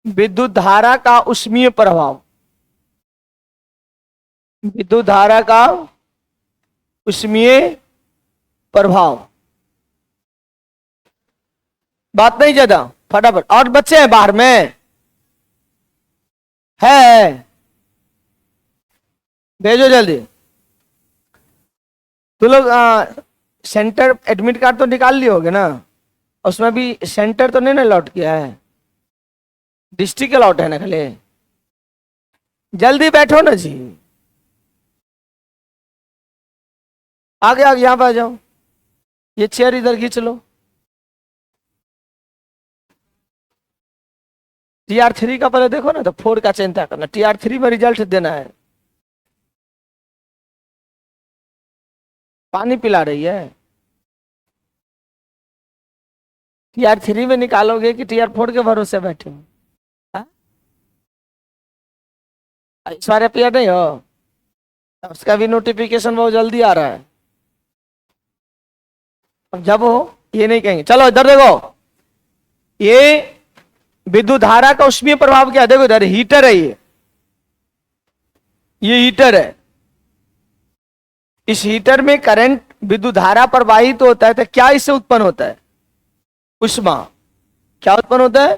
विद्युत धारा का उष्मीय प्रभाव, विद्युत धारा का उष्मीय प्रभाव। बात नहीं ज्यादा, फटाफट। और बच्चे हैं बाहर में? है? भेजो जल्दी। तो लोग सेंटर एडमिट कार्ड तो निकाल लिए होगे ना? उसमें भी सेंटर तो नहीं ना लौट किया है, डिस्ट्रिक्ट लौट है ना खाली। जल्दी बैठो ना जी, आगे आगे यहां पर आ जाओ। ये चेयर इधर खींच लो। TR3 का पहले देखो ना, तो 4 का चिंता करना, TR3 में रिजल्ट देना है। पानी पिला रही है? TR3 में निकालोगे कि TR4 के भरोसे बैठे हो? हाँ? इस बार अपियर नहीं हो? उसका भी नोटिफिकेशन बहुत जल्दी आ रहा है। अब जब हो ये नहीं कहेंगे। चलो इधर देखो, ये विद्युत धारा का उष्मीय प्रभाव क्या है? देखो इधर हीटर है, ये हीटर है। इस हीटर में करंट विद्युत धारा प्रवाहित तो होता है, तो क्या इससे उत्पन्न होता है? उष्मा। क्या उत्पन्न होता है?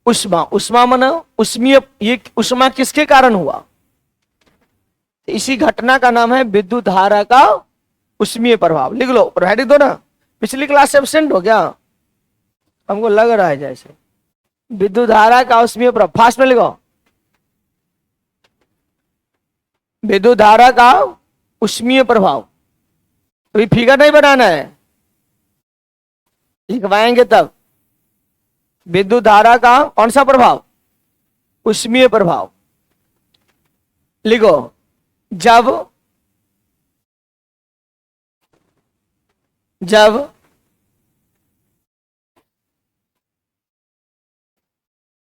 उष्मा। उष्मा माना उष्मीय। ये उष्मा किसके कारण हुआ? इसी घटना का नाम है विद्युत धारा का उष्मीय प्रभाव। लिख लो, पढ़ाई लिख दो ना। पिछली क्लास से एब्सेंट हो गया, हमको लग रहा है जैसे। विद्युत धारा का उष्मीय प्रभाव, फास्ट में लिखो। विद्युत धारा का उष्मीय प्रभाव। अभी फिगर नहीं बनाना है, लिखवाएंगे तब। विद्युत धारा का कौन सा प्रभाव? उष्मीय प्रभाव। लिखो, जब जब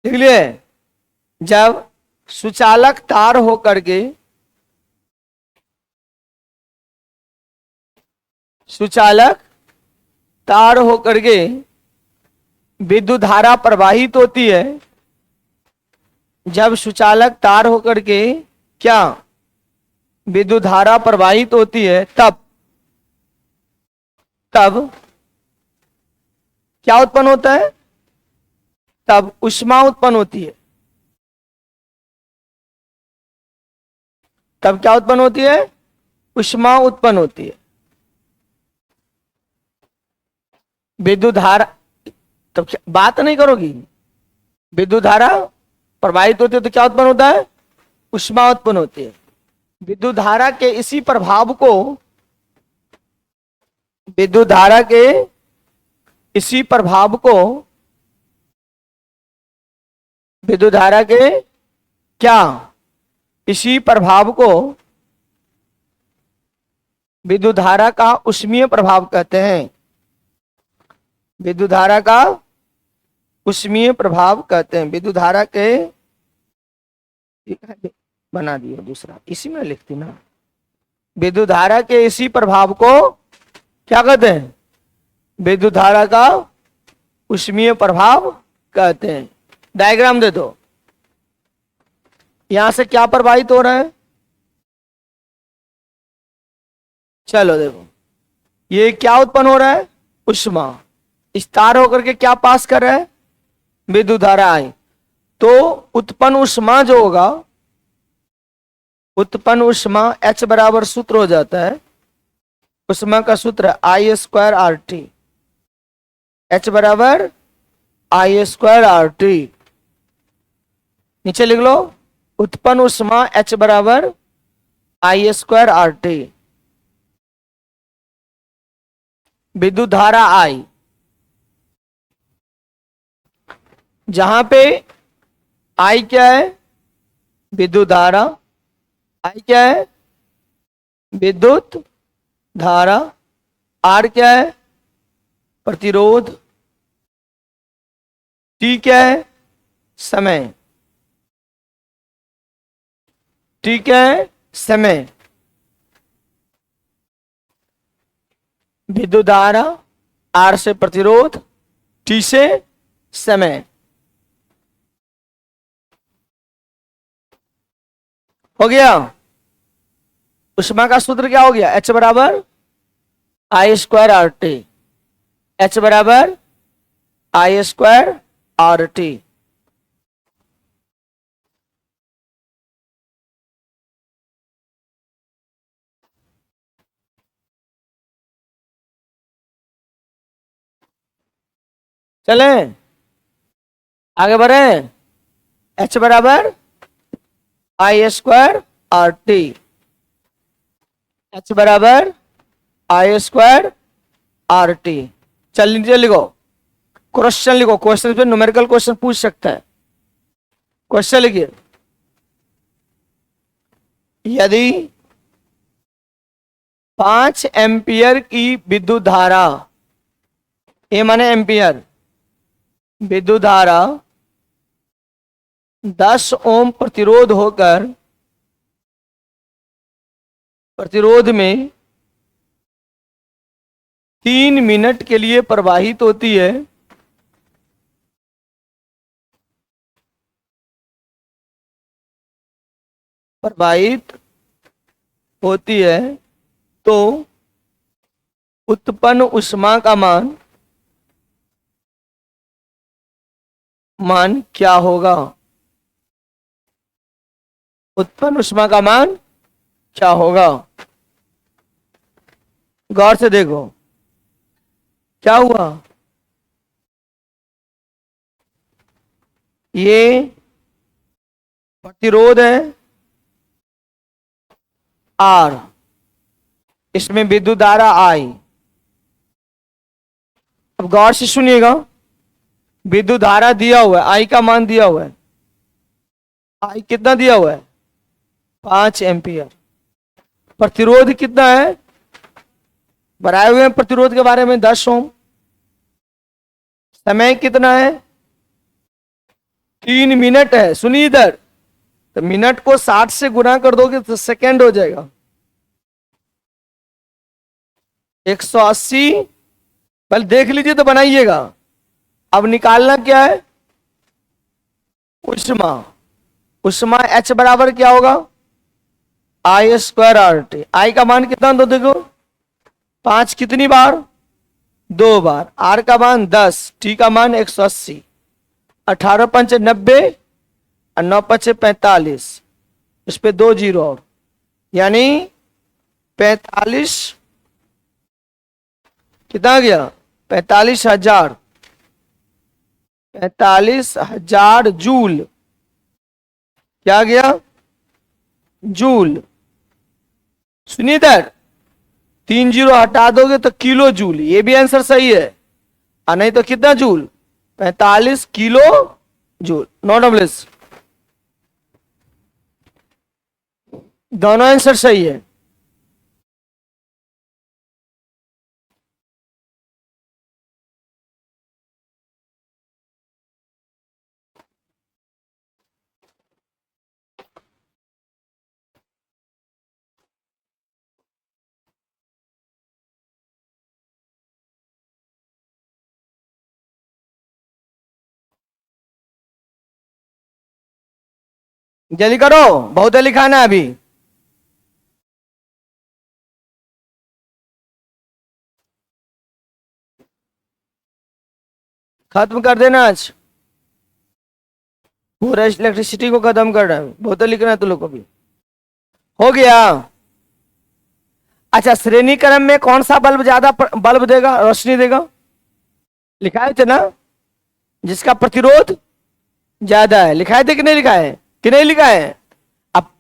लिख लिए, जब सुचालक तार होकर के, सुचालक तार होकर के विद्युत धारा प्रवाहित होती है, जब सुचालक तार होकर के क्या विद्युत धारा प्रवाहित होती है, तब तब क्या उत्पन्न होता है? तब उष्मा उत्पन्न होती है। तब क्या उत्पन्न होती है? उष्मा उत्पन्न होती है। विद्युत धारा, तब बात नहीं करोगी? विद्युत धारा प्रवाहित होती है तो क्या उत्पन्न होता है? उष्मा उत्पन्न होती है। विद्युत धारा के इसी प्रभाव को, विद्युत धारा के इसी प्रभाव को, विद्युत धारा के क्या इसी प्रभाव को विद्युत धारा का उष्मीय प्रभाव कहते हैं। विद्युत धारा का उष्मीय प्रभाव कहते हैं। विद्युत धारा के, बना दिया दूसरा, इसी में लिखती ना। विद्युत धारा के इसी प्रभाव को क्या कहते हैं? विद्युत धारा का उष्मीय प्रभाव कहते हैं। डायग्राम दे दो। यहां से क्या प्रवाहित हो रहा है? चलो देखो, ये क्या उत्पन्न हो रहा है? उष्मा। इस तार होकर के क्या पास कर रहा है? विद्युत धारा आई। तो उत्पन्न उष्मा जो होगा, उत्पन्न उष्मा H बराबर सूत्र हो जाता है, उष्मा का सूत्र I²RT। H बराबर I²RT। नीचे लिख लो, उत्पन्न उष्मा H बराबर I²RT। विद्युत धारा I, जहां पे I क्या है? विद्युत धारा। I क्या है? विद्युत धारा। R क्या है? प्रतिरोध। T क्या है? समय। T क्या है? समय। विद्युत धारा, R से प्रतिरोध, T से समय। हो गया। उष्मा का सूत्र क्या हो गया, H बराबर आई स्क्वायर आर टी। H बराबर आई स्क्वायर आर टी। चले आगे बढ़े। H बराबर आई स्क्वायर आर टी। H बराबर आई स्क्वायर आर टी। चल नीचे लिखो, क्वेश्चन लिखो। क्वेश्चन पे न्यूमेरिकल क्वेश्चन पूछ सकता है। क्वेश्चन लिखिए, यदि 5 एम्पियर की विद्युत धारा, ए माने एम्पियर, विद्युत धारा 10 ओम प्रतिरोध होकर प्रतिरोध में 3 मिनट के लिए प्रवाहित होती है, प्रवाहित होती है, तो उत्पन्न उष्मा का मान क्या होगा। उत्पन्न उष्मा का मान क्या होगा। गौर से देखो क्या हुआ। ये प्रतिरोध है आर, इसमें विद्युत धारा आई। अब गौर से सुनिएगा, विद्युत धारा दिया हुआ है, आई का मान दिया हुआ है। आई कितना दिया हुआ है, 5 एम्पियर। प्रतिरोध कितना है, बनाए हुए हैं प्रतिरोध के बारे में, 10 ओम। समय कितना है, 3 मिनट है। सुनिए इधर, तो मिनट को 60 से गुना कर दोगे तो सेकेंड हो जाएगा। 180, पहले देख लीजिए तो बनाइएगा। अब निकालना क्या है, उष्मा। उष्मा H बराबर क्या होगा, आई स्क्वायर आर टी। आई का मान कितना दो देखो, 5 कितनी बार, 2 बार। आर का मान 10, टी का मान 180। 18 पंच 90 और 9 पंच 45, इस पे 2 जीरो और, यानी 45, कितना गया, 45,000। 45,000 जूल। क्या गया, जूल। सुनिए इधर, 3 जीरो हटा दोगे तो किलो जूल, ये भी आंसर सही है। और नहीं तो कितना जूल, 45 किलो जूल। नॉट ऑब्लिस, दोनों आंसर सही है। जल्दी करो, बहुत लिखाना है अभी। खत्म कर देना आज, पूरा इलेक्ट्रिसिटी को खत्म कर रहा है। बहुत लिखना है तुम लोग को भी। हो गया। अच्छा, श्रेणी क्रम में कौन सा बल्ब ज्यादा बल्ब देगा, रोशनी देगा, लिखाए थे ना, जिसका प्रतिरोध ज्यादा है। लिखाए थे कि नहीं लिखाए, कि नहीं लिखा है। अब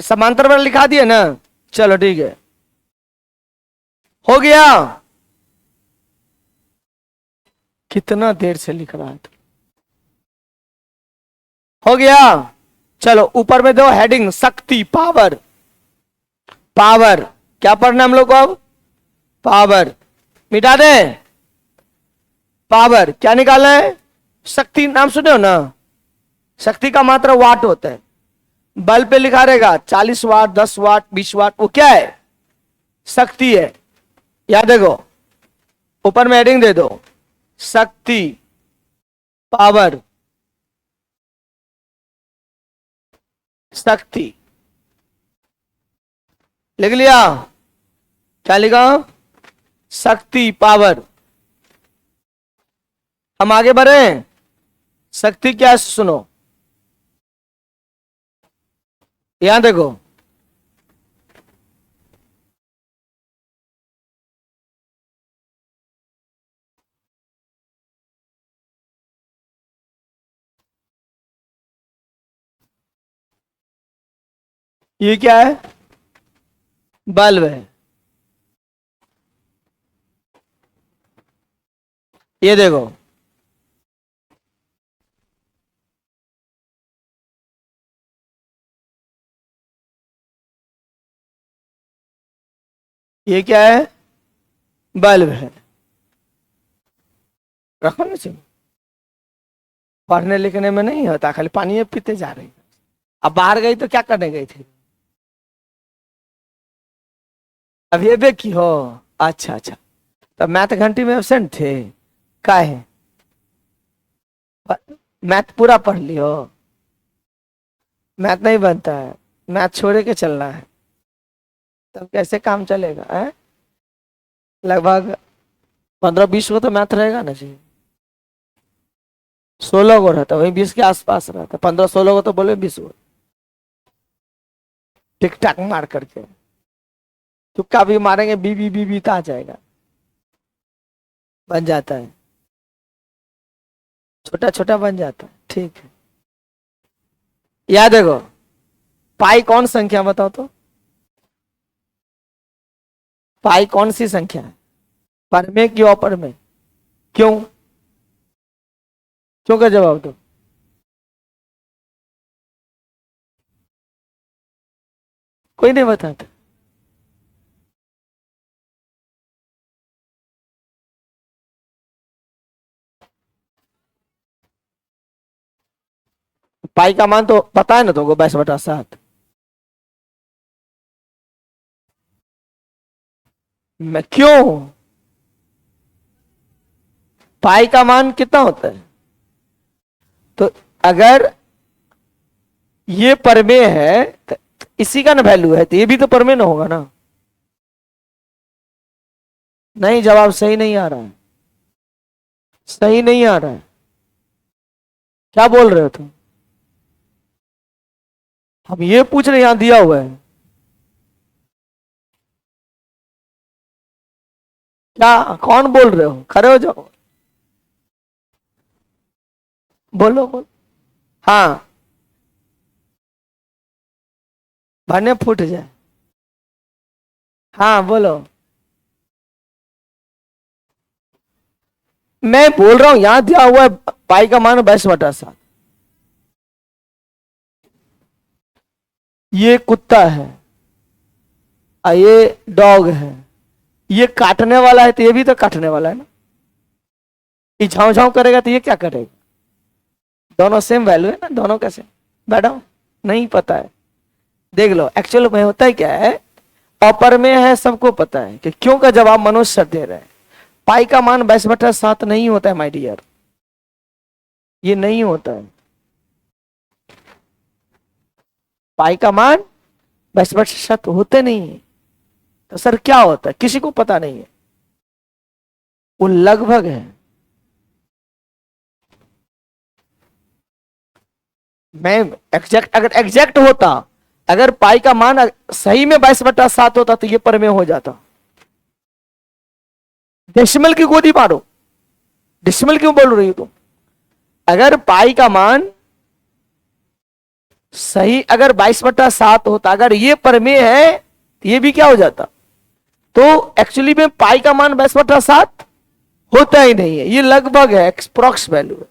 समांतर वाला लिखा दिया ना, चलो ठीक है। हो गया। कितना देर से लिख रहा है, हो गया। चलो ऊपर में दो हेडिंग, शक्ति, पावर। पावर क्या पढ़ना हम लोग को अब, पावर मिटा दे। पावर क्या निकालना है, शक्ति। नाम सुने हो ना, शक्ति का मात्रा वाट होता है। बल्ब पे लिखा रहेगा 40 वाट, 10 वाट, 20 वाट, वो क्या है, शक्ति है। याद देखो, ऊपर में हेडिंग दे दो, शक्ति, पावर, शक्ति। लिख लिया? क्या लिखा? शक्ति, पावर। हम आगे बढ़े। शक्ति क्या है सुनो, यहां देखो। ये क्या है? बल्ब है। ये देखो, ये क्या है? बल्ब है। रखो ना चाहिए, पढ़ने लिखने में नहीं होता, खाली पानी पीते जा रही। अब बाहर गई तो क्या करने गई थी? अब ये देखी हो? अच्छा अच्छा, तब मैथ घंटी में एबसेंट थे का है? मैथ पूरा पढ़ लियो। मैथ नहीं बनता है, मैथ छोड़े के चलना है, तब कैसे काम चलेगा है? लगभग 15-20 को तो मैथ रहेगा ना जी। 16 को रहता, वही 20 के आसपास रहता, 15-16 को तो बोले 20 को, टिक टाक मार करके। तुक्का भी मारेंगे, बी तो आ जाएगा, बन जाता है, छोटा छोटा बन जाता है। ठीक है, याद देखो, पाई कौन संख्या बताओ तो? पाई कौन सी संख्या है? पर में कि अपर में? क्यों? क्यों का जवाब दो। कोई नहीं बताता। पाई का मान तो पता है ना तुमको, 22/7। मैं क्यों? पाई का मान कितना होता है? तो अगर ये परमेय है तो इसी का ना वैल्यू है, तो ये भी तो परमेय ना होगा ना? नहीं, जवाब सही नहीं आ रहा है, सही नहीं आ रहा है। क्या बोल रहे हो तुम? हम ये पूछ रहे, यहां दिया हुआ है। क्या कौन बोल रहे हो? खड़े हो जाओ, बोलो बोलो। हाँ, भने फूट जाए। हाँ बोलो। मैं बोल रहा हूं यहां दिया हुआ है, पाई का मान 22/7। ये कुत्ता है और ये डॉग है, ये काटने वाला है तो ये भी तो काटने वाला है ना। ये झाँव झाँव करेगा तो ये क्या करेगा? दोनों सेम वैल्यू है ना, दोनों कैसे? बैठो, नहीं पता है, देख लो। एक्चुअल में होता है क्या है, अपर में है, सबको पता है कि क्यों का जवाब मनोज सर दे रहे हैं। पाई का मान 22/7 नहीं होता है माय डियर, ये नहीं होता है। पाई का मान 22/7 होते नहीं है। तो सर क्या होता है, किसी को पता नहीं है, वो लगभग है। मैं एग्जैक्ट, अगर एग्जैक्ट होता, अगर पाई का मान सही में 22/7 होता तो ये परमेय हो जाता। डेसिमल की गोदी मारो, डेसिमल क्यों बोल रही हो तुम? अगर पाई का मान सही अगर 22/7 होता, अगर ये परमेय है, ये भी क्या हो जाता? तो एक्चुअली में पाई का मान 22/7 होता ही नहीं है, ये लगभग है, एक्सप्रोक्स वैल्यू है,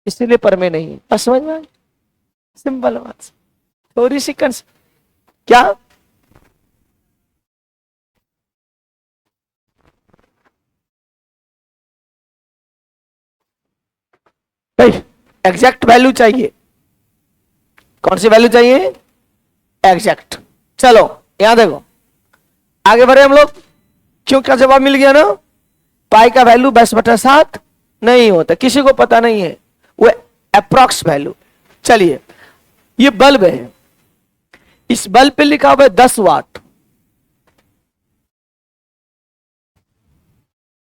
इसीलिए परमेय नहीं है। बस समझ में? सिंपल बात, थोड़ी सी क्या? भाई एग्जैक्ट वैल्यू चाहिए, कौन सी वैल्यू चाहिए? एग्जैक्ट। चलो यहां देखो, आगे बढ़े हम लोग। क्यों का जवाब मिल गया ना, पाई का वैल्यू 22/7 नहीं होता, किसी को पता नहीं है, वो अप्रोक्स वैल्यू। चलिए, ये बल्ब है, इस बल्ब पे लिखा हुआ है 10 वाट।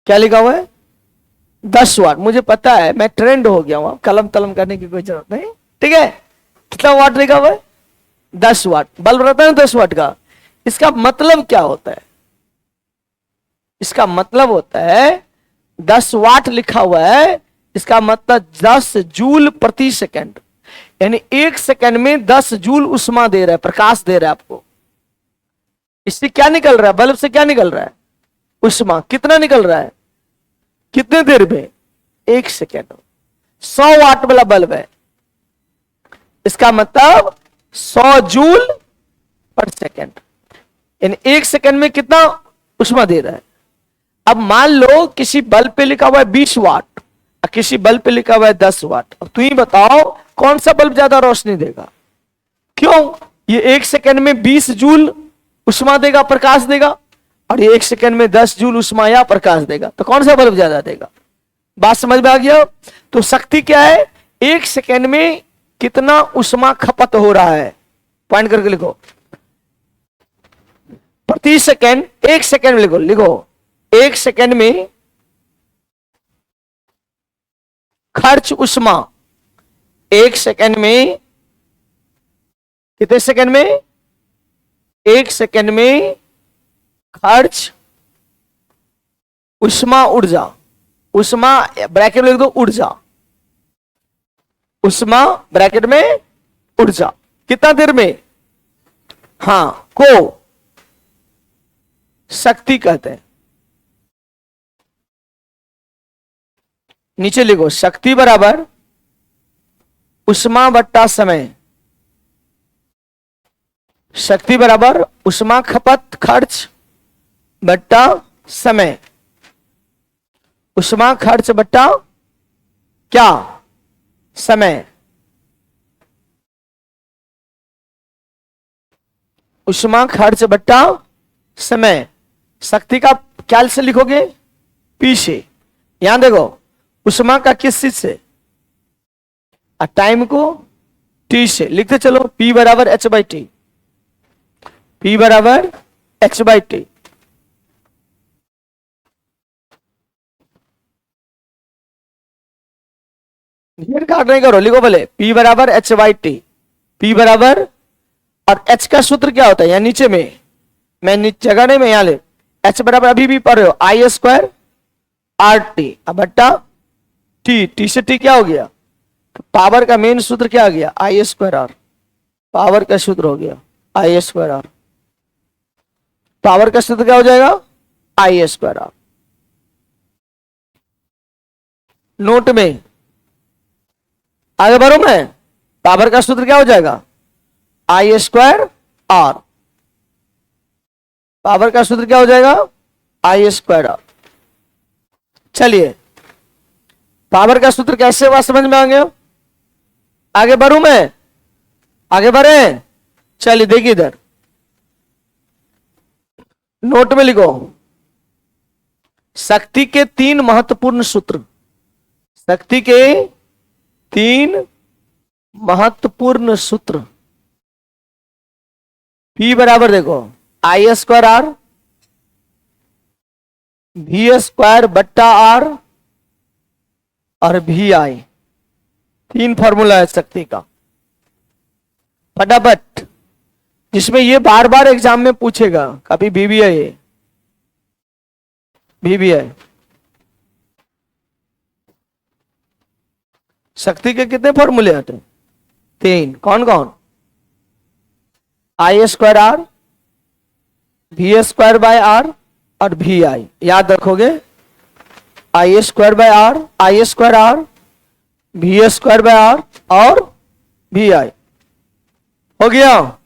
क्या लिखा हुआ है? 10 वाट। मुझे पता है, मैं ट्रेंड हो गया हूं, अब कलम तलम करने की कोई जरूरत नहीं। ठीक है, कितना वाट लिखा हुआ है? 10 वाट। बल्ब रहता है ना 10 वाट का। इसका मतलब क्या होता है? इसका मतलब होता है 10 वाट लिखा हुआ है, इसका मतलब 10 जूल प्रति सेकंड, यानी 1 सेकंड में 10 जूल उष्मा दे रहा है, प्रकाश दे रहा है आपको। इससे क्या निकल रहा है? बल्ब से क्या निकल रहा है? उष्मा। कितना निकल रहा है? कितने देर में? 1 सेकंड। 100 वाट वाला बल्ब है, इसका मतलब 100 जूल पर सेकंड, यानी 1 सेकंड में कितना उष्मा दे रहा है। अब मान लो किसी बल्ब पे लिखा हुआ है 20 वाट और किसी बल्ब पे लिखा हुआ है 10 वाट। अब तुम ही बताओ कौन सा बल्ब ज्यादा रोशनी देगा? क्यों? ये 1 सेकंड में 20 जूल उष्मा देगा, प्रकाश देगा, और ये 1 सेकंड में 10 जूल उष्मा या प्रकाश देगा। तो कौन सा बल्ब ज्यादा देगा? बात समझ में आ गया? तो शक्ति क्या है? 1 सेकंड में कितना उष्मा खपत हो रहा है, पॉइंट करके लिखो। प्रति सेकंड, 1 सेकंड में लिखो, लिखो 1 सेकंड में खर्च उष्मा। 1 सेकंड में कितने सेकंड में? 1 सेकंड में खर्च उष्मा ऊर्जा। उष्मा ब्रैकेट में लिख दो, ऊर्जा। उष्मा ब्रैकेट में ऊर्जा। कितना देर में? हां, को शक्ति कहते हैं। नीचे लिखो, शक्ति बराबर उष्मा बट्टा समय। शक्ति बराबर उष्मा खपत खर्च बट्टा समय। उष्मा खर्च बट्टा क्या? समय। उष्मा खर्च बट्टा समय। शक्ति का क्या से लिखोगे? पी से। यहां देखो, उष्मा का किस चीज से? टाइम को टी से। लिखते चलो, P बराबर H बाई टी। P बराबर H बाई टी। काट नहीं करो, लिखो बोले P बराबर H बाई टी। P बराबर, और H का सूत्र क्या होता है? यहां नीचे में, मैं नीचे जगह नहीं, मैं यहां ले, H बराबर अभी भी पढ़ रहे हो, आई स्क्वायर आर टी बट्टा टी। टी से टी क्या हो गया? तो पावर का मेन सूत्र क्या आ गया? आई स्क्वायर आर। पावर का सूत्र हो गया आई स्क्वायर आर। पावर का सूत्र क्या हो जाएगा? आई स्क्वायर आर। नोट में आगे बढ़ो, मैं पावर का सूत्र क्या हो जाएगा? आई स्क्वायर आर। पावर का सूत्र क्या हो जाएगा? आई स्क्वायर आर। चलिए, पावर का सूत्र कैसे हुआ समझ में आ गया? आगे बढ़ू मैं? आगे बढ़े? चलिए देखिए इधर, नोट में लिखो, शक्ति के 3 महत्वपूर्ण सूत्र। शक्ति के 3 महत्वपूर्ण सूत्र। P बराबर देखो, आई स्क्वायर आर, V स्क्वायर बट्टा आर और वी आई। 3 फॉर्मूला है शक्ति का, फटाफट, जिसमें ये बार बार एग्जाम में पूछेगा। कभी VBI है, VBI। शक्ति के कितने फॉर्मूले आते हैं? 3। कौन कौन? I square R, V square by R और वी आई। याद रखोगे, I square by R, I square R, V square by R और वी आई। हो गया?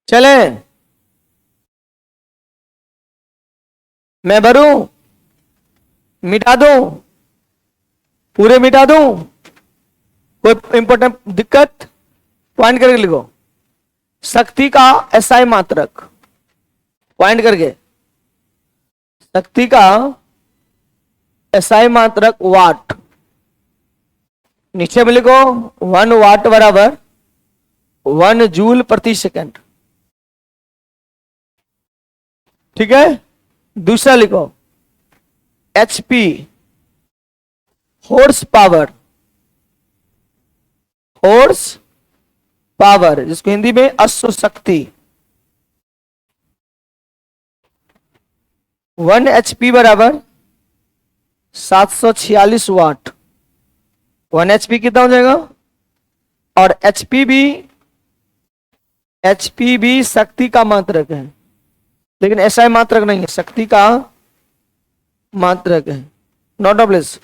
चले, मैं भरूं, मिटा दूं, पूरे मिटा दूं? कोई इंपॉर्टेंट दिक्कत? पॉइंट करके लिखो, शक्ति का एसआई मात्रक, पॉइंट करके, शक्ति का एसआई मात्रक वाट। नीचे में लिखो 1 वाट बराबर 1 जूल प्रति सेकंड। ठीक है, दूसरा लिखो HP horse power, horse power जिसको हिंदी में अश्व शक्ति। 1 HP बराबर 746 वाट। 1 HP कितना हो जाएगा? और HP भी शक्ति का मात्रक है, लेकिन ऐसा मात्रक नहीं है, शक्ति का मात्रक है। Note down please.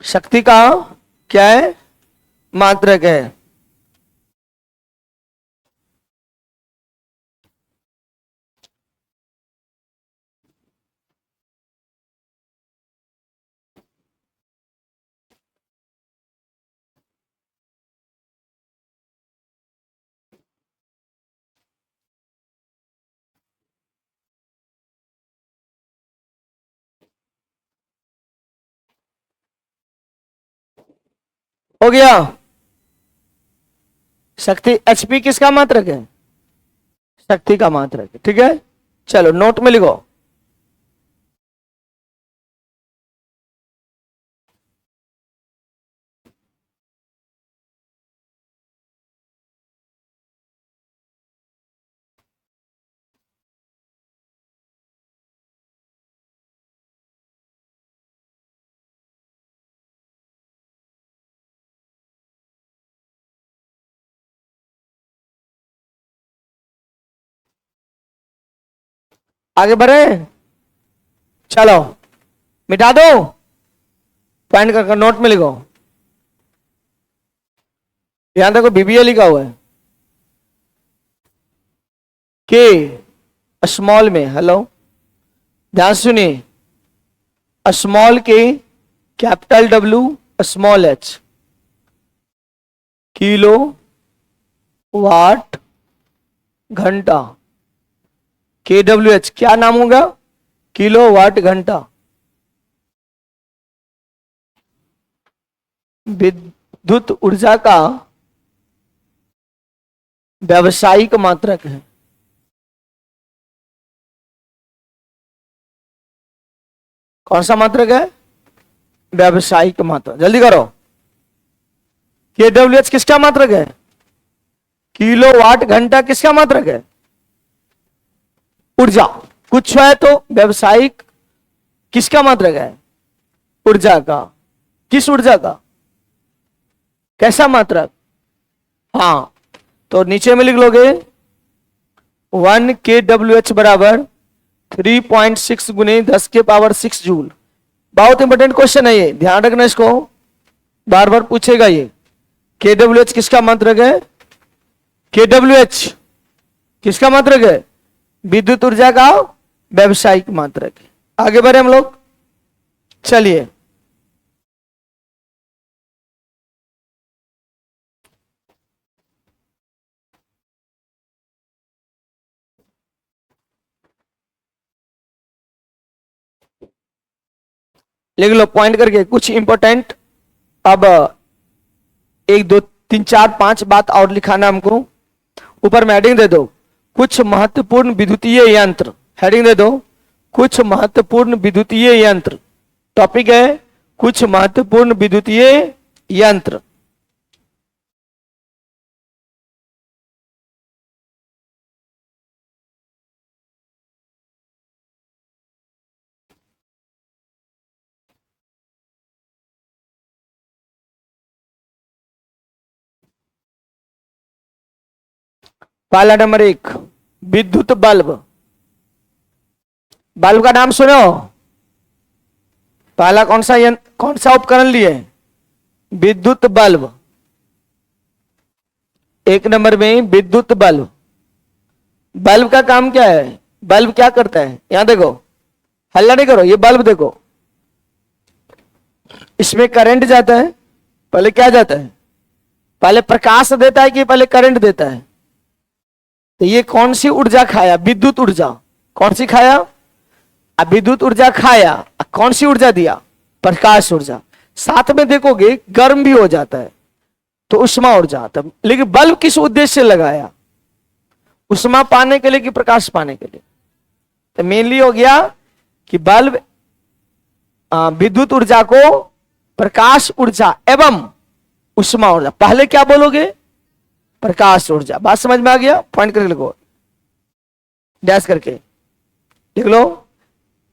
शक्ति का क्या है? मात्रक है। हो गया। शक्ति HP किसका मात्रक है? शक्ति का मात्रक है। ठीक है, चलो नोट में लिखो। आगे बढ़े, चलो मिटा दो, पॉइंट कर नोट में लिखो। यहां देखो BBA लिखा हुआ है, के स्मॉल में, हेलो ध्यान सुनिए, स्मॉल के capital W small h, kilowatt घंटा। KWH क्या नाम होगा? किलो वाट घंटा। विद्युत ऊर्जा का व्यावसायिक मात्रक है। कौन सा मात्रक है? व्यावसायिक मात्रक। जल्दी करो। KWH किसका मात्रक है? किलो वाट घंटा किसका मात्रक है? ऊर्जा। कुछ है तो व्यावसायिक किसका मात्रक है? ऊर्जा का। किस ऊर्जा का? कैसा मात्रक? हाँ, तो नीचे में लिख लोगे 1 KWH बराबर 3.6 गुने 10 के पावर 6 जूल। बहुत इंपॉर्टेंट क्वेश्चन है ये, ध्यान रखना इसको, बार बार पूछेगा ये। KWH किसका मात्रक है? KWH किसका मात्रक है? विद्युत ऊर्जा का व्यावसायिक मात्रक है। आगे बढ़े हम लोग, चलिए लिख लो पॉइंट करके कुछ इंपॉर्टेंट। अब 1 2 3 4 5 बात और लिखाना हमको। ऊपर में हेडिंग दे दो, कुछ महत्वपूर्ण विद्युतीय यंत्र। हेडिंग दे दो, कुछ महत्वपूर्ण विद्युतीय यंत्र। टॉपिक है कुछ महत्वपूर्ण विद्युतीय यंत्र। पहला नंबर 1 विद्युत बल्ब। बल्ब का नाम सुनो। पहला कौन सा उपकरण लिए? विद्युत बल्ब। 1 नंबर में विद्युत बल्ब। बल्ब का काम क्या है? बल्ब क्या करता है? यहां देखो, हल्ला नहीं करो, ये बल्ब देखो, इसमें करंट जाता है। पहले क्या जाता है? पहले प्रकाश देता है कि पहले करंट देता है? तो ये कौन सी ऊर्जा खाया? विद्युत ऊर्जा। कौन सी खाया? अब विद्युत ऊर्जा खाया, कौन सी ऊर्जा दिया? प्रकाश ऊर्जा। साथ में देखोगे गर्म भी हो जाता है तो उष्मा ऊर्जा आता है। लेकिन बल्ब किस उद्देश्य से लगाया, उष्मा पाने के लिए कि प्रकाश पाने के लिए? तो मेनली हो गया कि बल्ब विद्युत ऊर्जा को प्रकाश ऊर्जा एवं उष्मा ऊर्जा, पहले क्या बोलोगे? प्रकाश ऊर्जा। बात समझ में आ गया? पॉइंट करके लिखो, डैश करके लिख लो।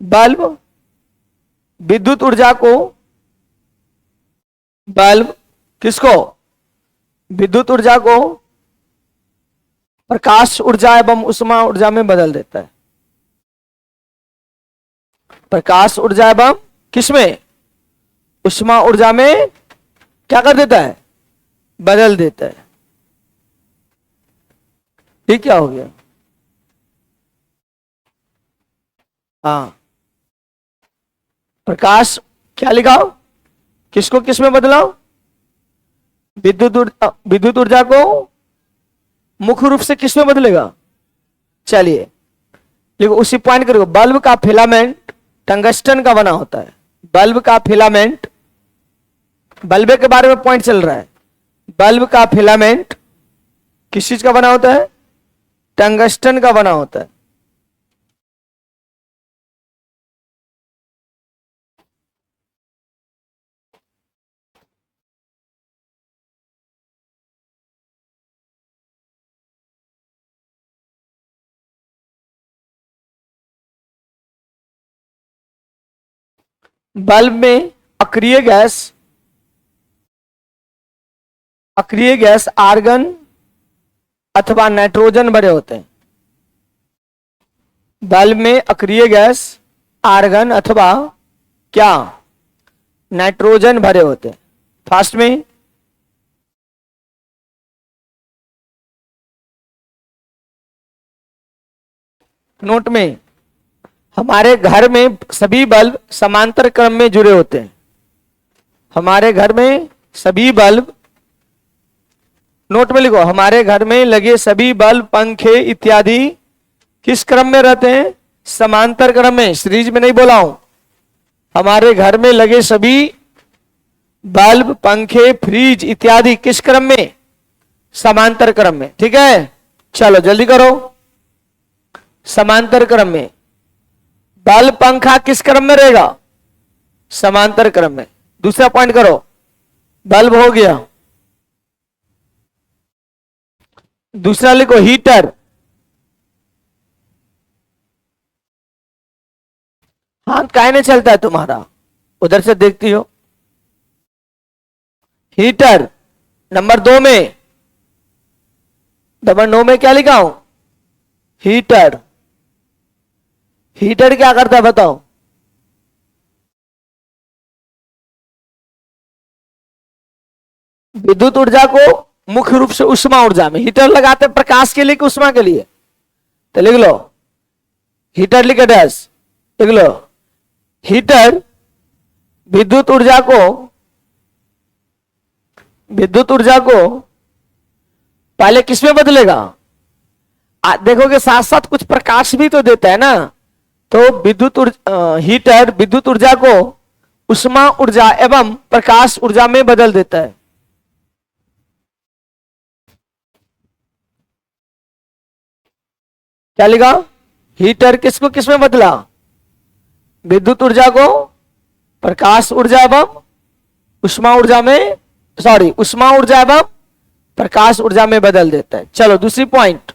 बल्ब विद्युत ऊर्जा को, बल्ब किसको? विद्युत ऊर्जा को प्रकाश ऊर्जा एवं उष्मा ऊर्जा में बदल देता है। प्रकाश ऊर्जा एवं किसमें? उष्मा ऊर्जा में क्या कर देता है? बदल देता है। ठीक, क्या हो गया? हाँ, प्रकाश क्या लिखाओ, किसको किस में बदलाओ? विद्युत ऊर्जा को मुख्य रूप से किस में बदलेगा? चलिए देखो, उसी पॉइंट करो। बल्ब का फिलामेंट टंगस्टन का बना होता है। बल्ब का फिलामेंट, बल्ब के बारे में पॉइंट चल रहा है। बल्ब का फिलामेंट किस चीज का बना होता है? टंगस्टन का बना होता है। बल्ब में अक्रिय गैस आर्गन अथवा नाइट्रोजन भरे होते हैं। बल्ब में अक्रिय गैस आर्गन अथवा क्या? नाइट्रोजन भरे होते हैं। फास्ट में नोट में, हमारे घर में सभी बल्ब समांतर क्रम में जुड़े होते हैं। हमारे घर में सभी बल्ब, नोट में लिखो, हमारे घर में लगे सभी बल्ब, पंखे इत्यादि किस क्रम में रहते हैं? समांतर क्रम में। सीरीज में नहीं बोला हूं। हमारे घर में लगे सभी बल्ब, पंखे, फ्रिज इत्यादि किस क्रम में? समांतर क्रम में। ठीक है, चलो जल्दी करो। समांतर क्रम में। बल्ब, पंखा किस क्रम में रहेगा? समांतर क्रम में। दूसरा पॉइंट करो, बल्ब हो गया। दूसरा लिखो हीटर। हाथ काहे नहीं चलता है तुम्हारा? उधर से देखती हो। हीटर नंबर 2 में, नंबर 9 में क्या लिखा हूं? हीटर। हीटर क्या करता है बताओ? विद्युत ऊर्जा को मुख्य रूप से उष्मा ऊर्जा में, हीटर लगाते हैं प्रकाश के लिए कि उष्मा के लिए? तो लिख लो हीटर, लिख डैश, लिख लो हीटर विद्युत ऊर्जा को पहले किसमें बदलेगा? देखोगे साथ साथ कुछ प्रकाश भी तो देता है ना। तो हीटर विद्युत ऊर्जा को उष्मा ऊर्जा एवं प्रकाश ऊर्जा में बदल देता है। क्या लिखा? हीटर किसको किसमें बदला? विद्युत ऊर्जा को प्रकाश ऊर्जा एवं उष्मा ऊर्जा में, सॉरी, उष्मा ऊर्जा एवं प्रकाश ऊर्जा में बदल देता है। चलो दूसरी पॉइंट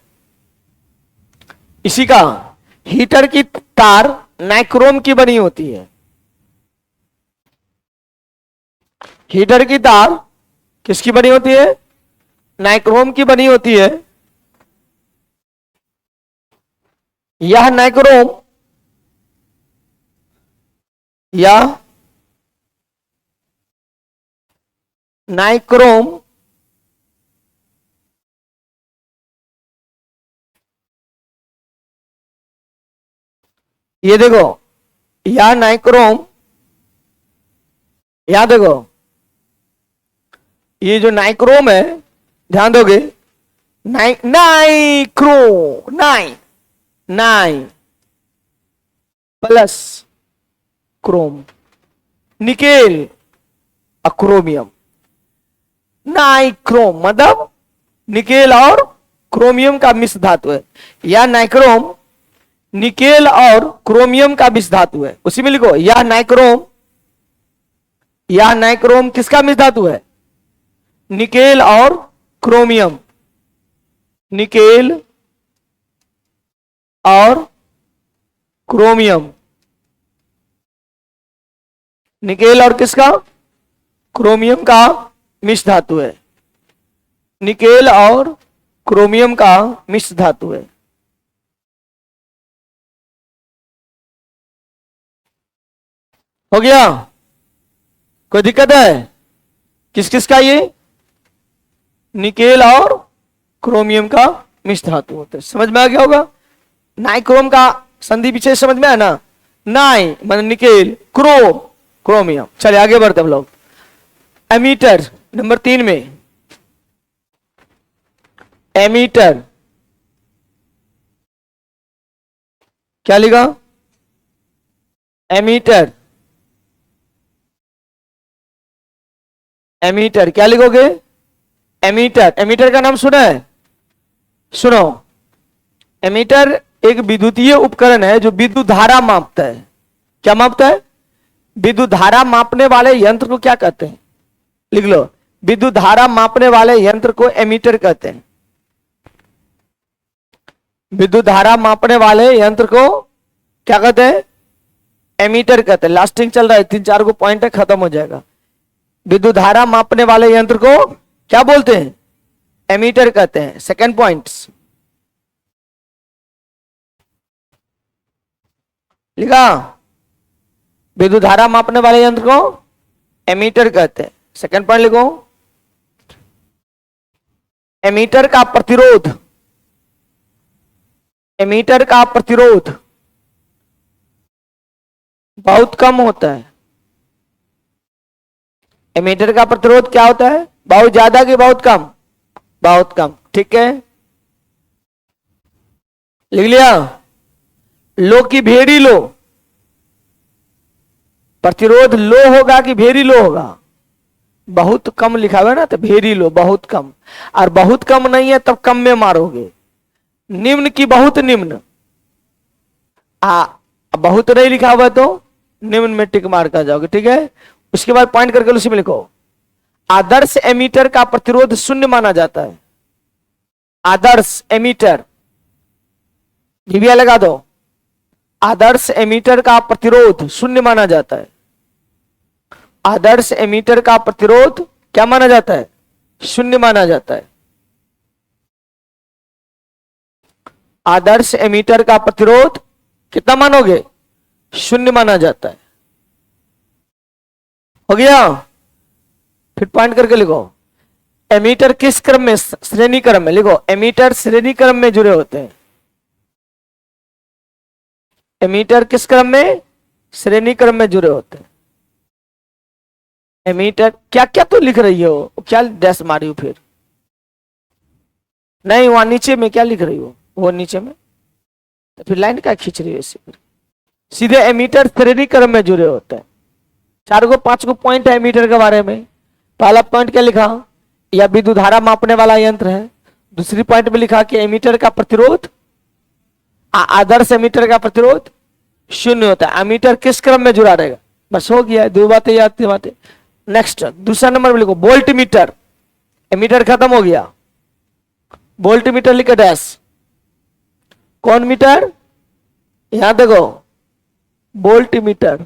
इसी का, हीटर की तार नाइक्रोम की बनी होती है। हीटर की तार किसकी बनी होती है? नाइक्रोम की बनी होती है। यह नाइक्रोम ये देखो, यह नाइक्रोम, यहां देखो, ये जो नाइक्रोम है, ध्यान दोगे, नाइन प्लस क्रोम, निकेल और क्रोमियम। नाइक्रोम मतलब निकेल और क्रोमियम का मिश्र धातु है, या नाइक्रोम निकेल और क्रोमियम का मिश्र धातु है। उसी में लिखो यह नाइक्रोम किसका मिश्र धातु है? निकेल और क्रोमियम। निकेल और क्रोमियम, निकेल और किसका? क्रोमियम का मिश्र धातु है। निकेल और क्रोमियम का मिश्र धातु है। हो गया? कोई दिक्कत है? किस किस का? ये निकेल और क्रोमियम का मिश्र धातु होता है। समझ में आ गया होगा? नाइक्रोम का संधि विच्छेद समझ में है ना? नाइ मतलब निकेल, क्रोमियम। चलिए आगे बढ़ते हम लोग। एमीटर नंबर 3 में, एमीटर क्या लिखा? एमीटर, एमीटर क्या लिखोगे? एमीटर। एमीटर का नाम सुना है? सुनो, एमीटर एक विद्युतीय उपकरण है जो विद्युत धारा मापता है। क्या मापता है? विद्युत धारा मापने वाले यंत्र को क्या कहते हैं? लिख लो, विद्युत धारा मापने वाले यंत्र को एमीटर कहते हैं। विद्युत धारा मापने वाले यंत्र को क्या कहते हैं? एमीटर कहते हैं। लास्टिंग चल रहा है, 3-4 को पॉइंट है, खत्म हो जाएगा। विद्युत धारा मापने वाले यंत्र को क्या बोलते हैं? एमीटर कहते हैं। सेकंड पॉइंट्स लिखा? विद्युत धारा मापने वाले यंत्र को एमीटर कहते हैं। सेकंड पॉइंट लिखो, एमीटर का प्रतिरोध, एमीटर का प्रतिरोध बहुत कम होता है। एमीटर का प्रतिरोध क्या होता है? बहुत ज्यादा कि बहुत कम? बहुत कम। ठीक है, लिख लिया? लो की वेरी लो, प्रतिरोध लो होगा कि वेरी लो होगा? बहुत कम लिखा हुआ है ना, तो वेरी लो, बहुत कम। और बहुत कम नहीं है तब कम में मारोगे। निम्न की बहुत निम्न, बहुत नहीं लिखा हुआ है तो निम्न में टिक मार कर जाओगे। ठीक है, उसके बाद पॉइंट करके उसी में लिखो, आदर्श एमीटर का प्रतिरोध शून्य माना जाता है। आदर्श एमीटर, जीविया लगा दो। आदर्श एमीटर का प्रतिरोध शून्य माना जाता है। आदर्श एमीटर का प्रतिरोध क्या माना जाता है? शून्य माना जाता है। आदर्श एमीटर का प्रतिरोध कितना मानोगे? शून्य माना जाता है। हो गया? फिर पॉइंट करके लिखो, एमीटर किस क्रम में? श्रेणी क्रम में। लिखो, एमीटर श्रेणी क्रम में जुड़े होते हैं। एमीटर किस क्रम में? श्रेणी क्रम में जुड़े होते हैं। एमीटर क्या क्या तो लिख रही हो? क्या डैश मारी हो? फिर नहीं, वहां नीचे में क्या लिख रही हो? वो नीचे में तो फिर लाइन क्या खींच रही है? सीधे एमीटर श्रेणी क्रम में जुड़े होते हैं। 4 को 5 को पॉइंट है एमीटर के बारे में। पहला पॉइंट क्या लिखा? यह विद्युत धारा मापने वाला यंत्र है। दूसरी पॉइंट में लिखा कि एमीटर का प्रतिरोध, आदर्श एमीटर का प्रतिरोध शून्य होता है। एमीटर किस क्रम में जुड़ा रहेगा? बस हो गया, 2 बातें याद थी बातें। नेक्स्ट दूसरा नंबर में लिखो, वोल्ट मीटर। एमीटर खत्म हो गया, वोल्ट मीटर लिखो डैश। कौन मीटर? यहां देखो, वोल्ट मीटर।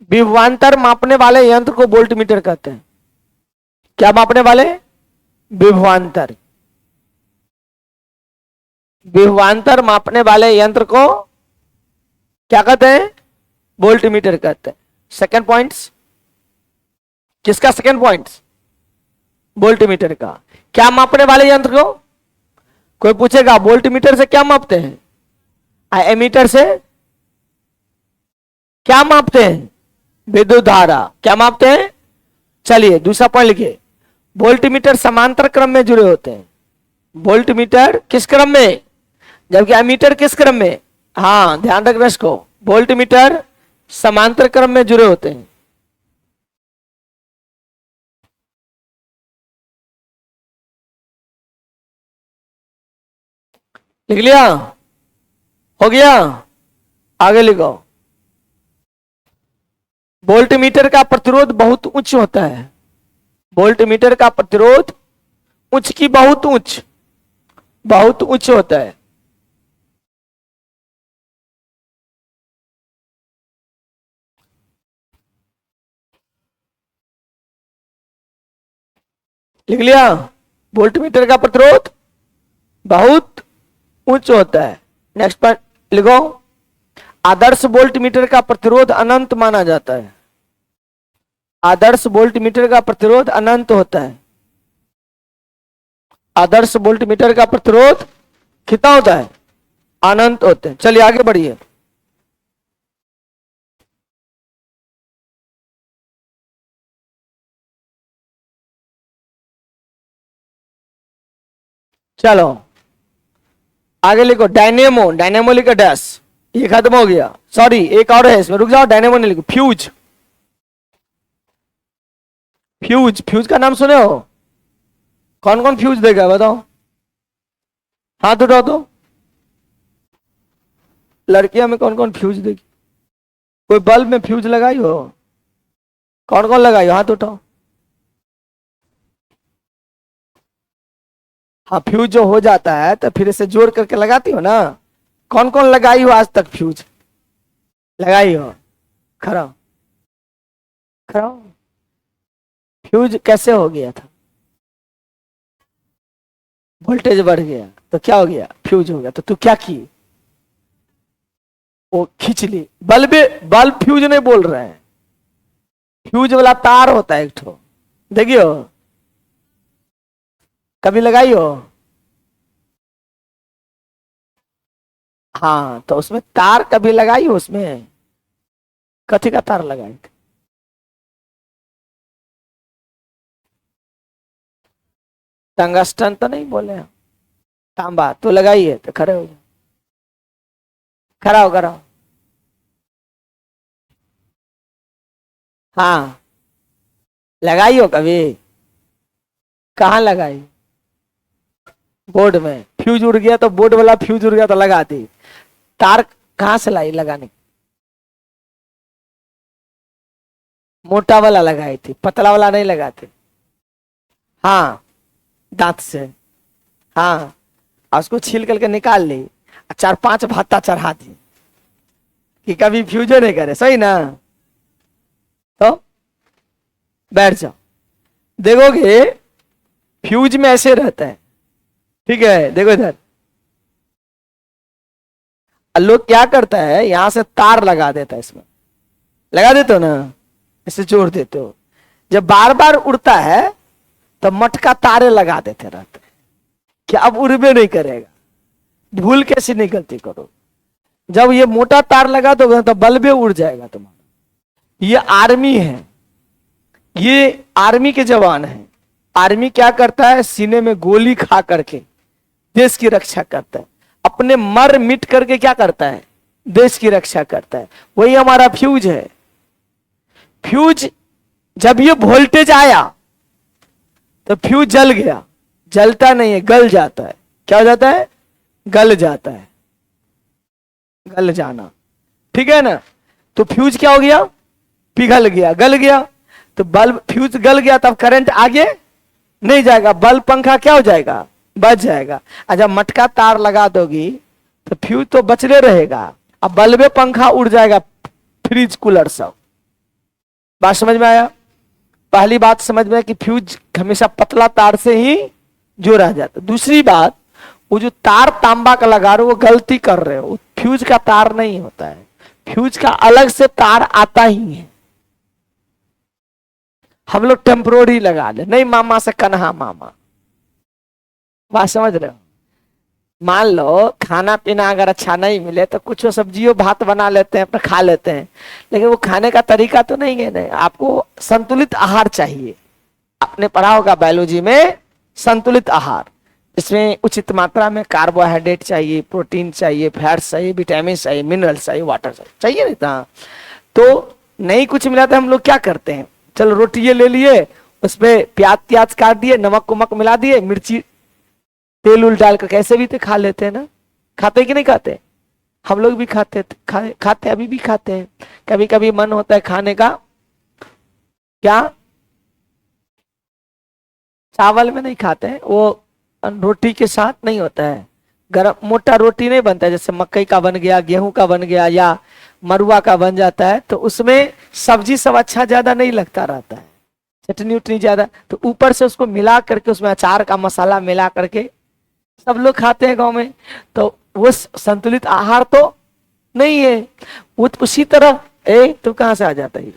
विभवांतर मापने वाले यंत्र को वोल्ट मीटर कहते हैं। क्या मापने वाले? विभवांतर। विभवांतर मापने वाले यंत्र को क्या कहते हैं? वोल्ट मीटर कहते हैं। सेकंड पॉइंट्स, किसका सेकंड पॉइंट्स? वोल्ट मीटर का। क्या मापने वाले यंत्र को? कोई पूछेगा वोल्ट मीटर से क्या मापते हैं? एमीटर से क्या मापते हैं? विद्युत धारा। क्या मापते हैं? चलिए दूसरा पॉइंट लिखिए, वोल्ट मीटर समांतर क्रम में जुड़े होते हैं। वोल्ट मीटर किस क्रम में? जबकि एमीटर किस क्रम में? हाँ ध्यान रखना इसको, वोल्ट मीटर समांतर क्रम में जुड़े होते हैं। लिख लिया? हो गया? आगे लिखो। वोल्ट मीटर का प्रतिरोध बहुत उच्च होता है। वोल्ट मीटर का प्रतिरोध उच्च की बहुत उच्च होता है। लिख लिया? वोल्ट मीटर का प्रतिरोध बहुत उच्च होता है। नेक्स्ट पॉइंट लिखो। आदर्श वोल्ट मीटर का प्रतिरोध अनंत माना जाता है। आदर्श वोल्ट मीटर का प्रतिरोध अनंत होता है। आदर्श वोल्ट मीटर का प्रतिरोध कितना होता है? अनंत होते हैं। चलिए आगे बढ़िए। चलो आगे लिखो। डायनेमो, डायनेमो लिखो डैश। ये खत्म हो गया। सॉरी एक और है इसमें, रुक जाओ। डायनेमो नहीं लिखो, फ्यूज। फ्यूज, फ्यूज का नाम सुने हो? कौन कौन फ्यूज देगा बताओ? हाथ उठाओ तो। लड़कियां में कौन कौन फ्यूज देगी? कोई बल्ब में फ्यूज लगाई हो? कौन कौन लगाई हो? हाथ उठाओ। हाँ, फ्यूज जो हो जाता है तो फिर इसे जोड़ करके लगाती हो ना। कौन कौन लगाई हो आज तक फ्यूज? लगाई हो? खड़ा हो, खड़ा हो। फ्यूज कैसे हो गया था? वोल्टेज बढ़ गया तो क्या हो गया? फ्यूज हो गया। तो तू क्या की? वो खींच ली। बल्ब, बल्ब फ्यूज नहीं बोल रहे हैं। फ्यूज वाला तार होता है एक ठो, देखियो। कभी लगाई हो? हाँ, तो उसमें तार कभी लगाई हो? उसमें कथी का तार लगाई? टंगस्टन तो नहीं बोले हम। तांबा तो लगाई है। तो खड़े हो जाओ, खड़ा हो, खड़ा हो। हाँ, लगाई हो कभी? कहाँ लगाई? बोर्ड में फ्यूज उड़ गया तो बोर्ड वाला फ्यूज उड़ गया तो लगा दी। तार कहाँ से लाई लगाने? मोटा वाला लगाई थी, पतला वाला नहीं लगाते। हाँ, दांत से। हाँ, और उसको छील करके निकाल ली, 4-5 भाता चढ़ा दी कि कभी फ्यूज नहीं करे। सही ना? तो बैठ जाओ, देखोगे फ्यूज में ऐसे रहता है। ठीक है, देखो इधर। लोग क्या करता है, यहां से तार लगा देता है। इसमें लगा देते हो ना, इसे जोड़ देते हो। जब बार बार उड़ता है तो मटका तारे लगा देते रहते हैं कि अब उड़बे नहीं करेगा। भूल कैसी नहीं गलती करो। जब ये मोटा तार लगा दोगे तो बल्बे उड़ जाएगा तुम्हारा। ये आर्मी है, ये आर्मी के जवान है। आर्मी क्या करता है? सीने में गोली खा करके देश की रक्षा करता है। अपने मर मिट करके क्या करता है? देश की रक्षा करता है। वही हमारा फ्यूज है। फ्यूज जब ये वोल्टेज आया तो फ्यूज जल गया। जलता नहीं है, गल जाता है। क्या हो जाता है? गल जाता है। गल जाना, ठीक है ना? तो फ्यूज क्या हो गया? पिघल गया, गल गया। तो बल्ब, फ्यूज गल गया तब करंट आगे नहीं जाएगा। बल्ब पंखा क्या हो जाएगा? बच जाएगा। और जब मटका तार लगा दोगी तो फ्यूज तो बचले रहेगा। अब बल्बे पंखा उड़ जाएगा, फ्रिज कूलर सब। बात समझ में आया? पहली बात समझ में कि फ्यूज हमेशा पतला तार से ही जोड़ा जाता। दूसरी बात, वो जो तार तांबा का लगा रहे हो वो गलती कर रहे हो। फ्यूज का तार नहीं होता है, फ्यूज का अलग से तार आता ही है। हम लोग टेम्पोररी लगा ले, नहीं मामा से कन्हा मामा। बात समझ रहे हो? मान लो खाना पीना अगर अच्छा नहीं मिले तो कुछ सब्जियों भात बना लेते हैं, अपना खा लेते हैं। लेकिन वो खाने का तरीका तो नहीं है। नहीं, आपको संतुलित आहार चाहिए। आपने पढ़ा होगा बायोलॉजी में संतुलित आहार। इसमें उचित मात्रा में कार्बोहाइड्रेट चाहिए, प्रोटीन चाहिए, फैट्स चाहिए, विटामिन चाहिए, मिनरल्स चाहिए, वाटर चाहिए नहीं था। तो नहीं कुछ मिला तो हम लोग क्या करते हैं, चलो रोटी ये ले लिए, उसमें प्याज प्याज काट दिए, नमक उमक मिला दिए, मिर्ची तेल उल डालकर कैसे भी तो खा लेते हैं ना। खाते कि नहीं खाते? हम लोग भी खाते खाते अभी भी खाते हैं। कभी कभी मन होता है खाने का, क्या चावल में नहीं खाते हैं, वो रोटी के साथ नहीं होता है। गरम मोटा रोटी नहीं बनता है, जैसे मकई का बन गया, गेहूं का बन गया, या मरुआ का बन जाता है, तो उसमें सब्जी सब अच्छा ज्यादा नहीं लगता रहता है, चटनी उटनी ज्यादा, तो ऊपर से उसको मिला करके उसमें अचार का मसाला मिला करके सब लोग खाते हैं गांव में। तो वो संतुलित आहार तो नहीं है। वो उसी तरह तो कहां से आ जाता है?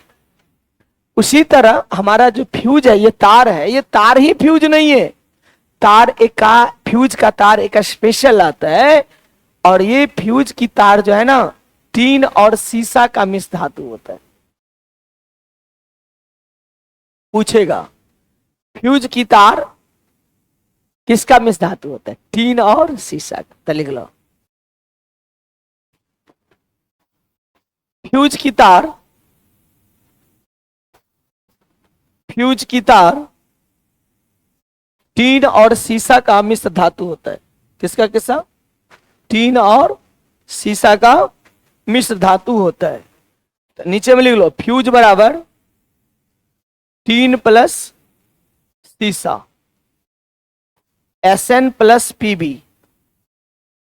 उसी तरह हमारा जो फ्यूज है, ये तार है, ये तार ही फ्यूज नहीं है। तार एक का फ्यूज का तार एक स्पेशल आता है, और ये फ्यूज की तार जो है ना, टीन और सीसा का मिश्र धातु होता है। पूछेगा फ्यूज की तार किसका मिश्र धातु होता है? टीन और सीसा का। तो लिख लो, फ्यूज की तार, फ्यूज की तार टीन और सीसा का मिश्र धातु होता है। किसका किसका? टीन और सीसा का मिश्र धातु होता है। तो नीचे में लिख लो, फ्यूज बराबर टीन प्लस सीसा, Sn plus PB,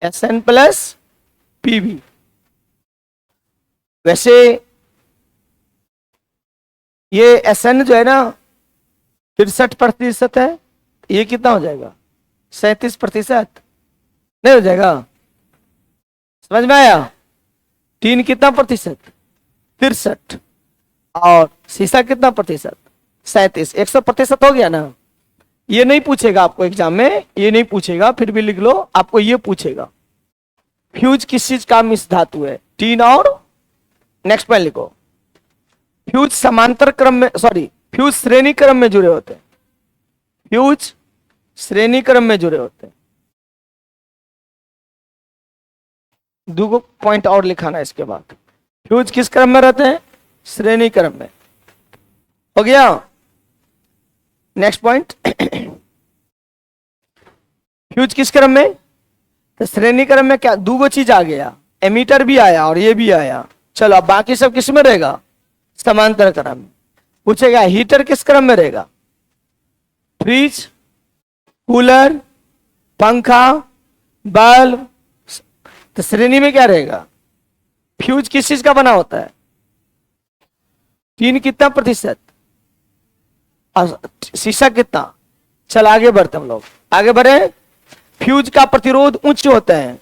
Sn plus PB. वैसे ये Sn जो है ना 63% है, ये कितना हो जाएगा? 37% नहीं हो जाएगा? समझ में आया? टीन कितना प्रतिशत? 63। और सीसा कितना प्रतिशत? 37। 100% हो गया ना। ये नहीं पूछेगा आपको एग्जाम में, ये नहीं पूछेगा, फिर भी लिख लो, आपको ये पूछेगा फ्यूज किस चीज का मिश्र धातु है? टीन और, नेक्स्ट पॉइंट लिखो, फ्यूज समांतर क्रम में, सॉरी, फ्यूज श्रेणी क्रम में जुड़े होते हैं। फ्यूज श्रेणी क्रम में जुड़े होते हैं। दो पॉइंट और लिखाना इसके बाद। फ्यूज किस क्रम में रहते हैं? श्रेणी क्रम में। हो गया? नेक्स्ट पॉइंट, फ्यूज किस क्रम में? तो श्रेणी क्रम में क्या दो चीज आ गया, एमीटर भी आया और ये भी आया। चलो अब बाकी सब किस में रहेगा? समांतर क्रम में। पूछेगा हीटर किस क्रम में रहेगा? फ्रिज, कूलर, पंखा, बल्ब। तो श्रेणी में क्या रहेगा? फ्यूज किस चीज का बना होता है? टीन कितना प्रतिशत, शीशा कितना? चल आगे बढ़ते हम लोग, आगे बढ़े। फ्यूज का प्रतिरोध उच्च होता है।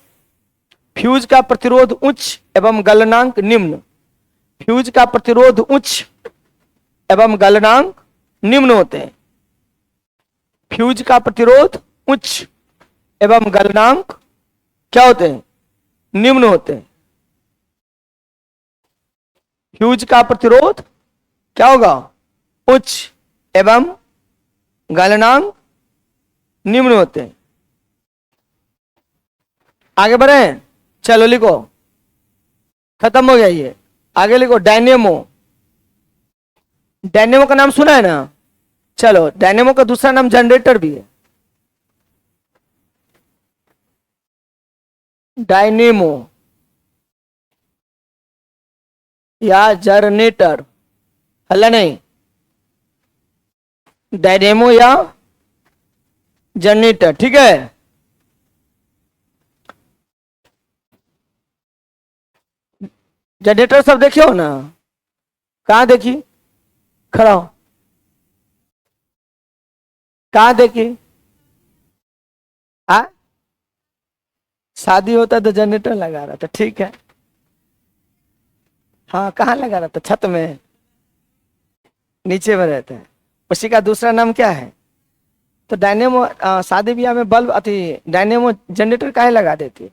फ्यूज का प्रतिरोध उच्च एवं गलनांक निम्न। फ्यूज का प्रतिरोध उच्च एवं गलनांक निम्न होते हैं। फ्यूज का प्रतिरोध उच्च एवं गलनांक क्या होते हैं? निम्न होते हैं। फ्यूज का प्रतिरोध क्या होगा? उच्च एवं गलनांक निम्न होते हैं। आगे बढ़े, चलो लिखो, खत्म हो गया ये। आगे लिखो डायनेमो। डायनेमो का नाम सुना है ना? चलो, डायनेमो का दूसरा नाम जनरेटर भी है। डायनेमो या जनरेटर, हल्ला नहीं, डायनेमो या जनरेटर, ठीक है। जनरेटर सब देखे हो ना? कहां देखी? खड़ा हो, कहां देखी? शादी होता तो जनरेटर लगा रहा था, ठीक है। हाँ, कहाँ लगा रहा था? छत में, नीचे में रहता है। उसी का दूसरा नाम क्या है? तो डायनेमो शादी ब्याह में बल्ब अति डायनेमो जनरेटर काहे लगा देती है?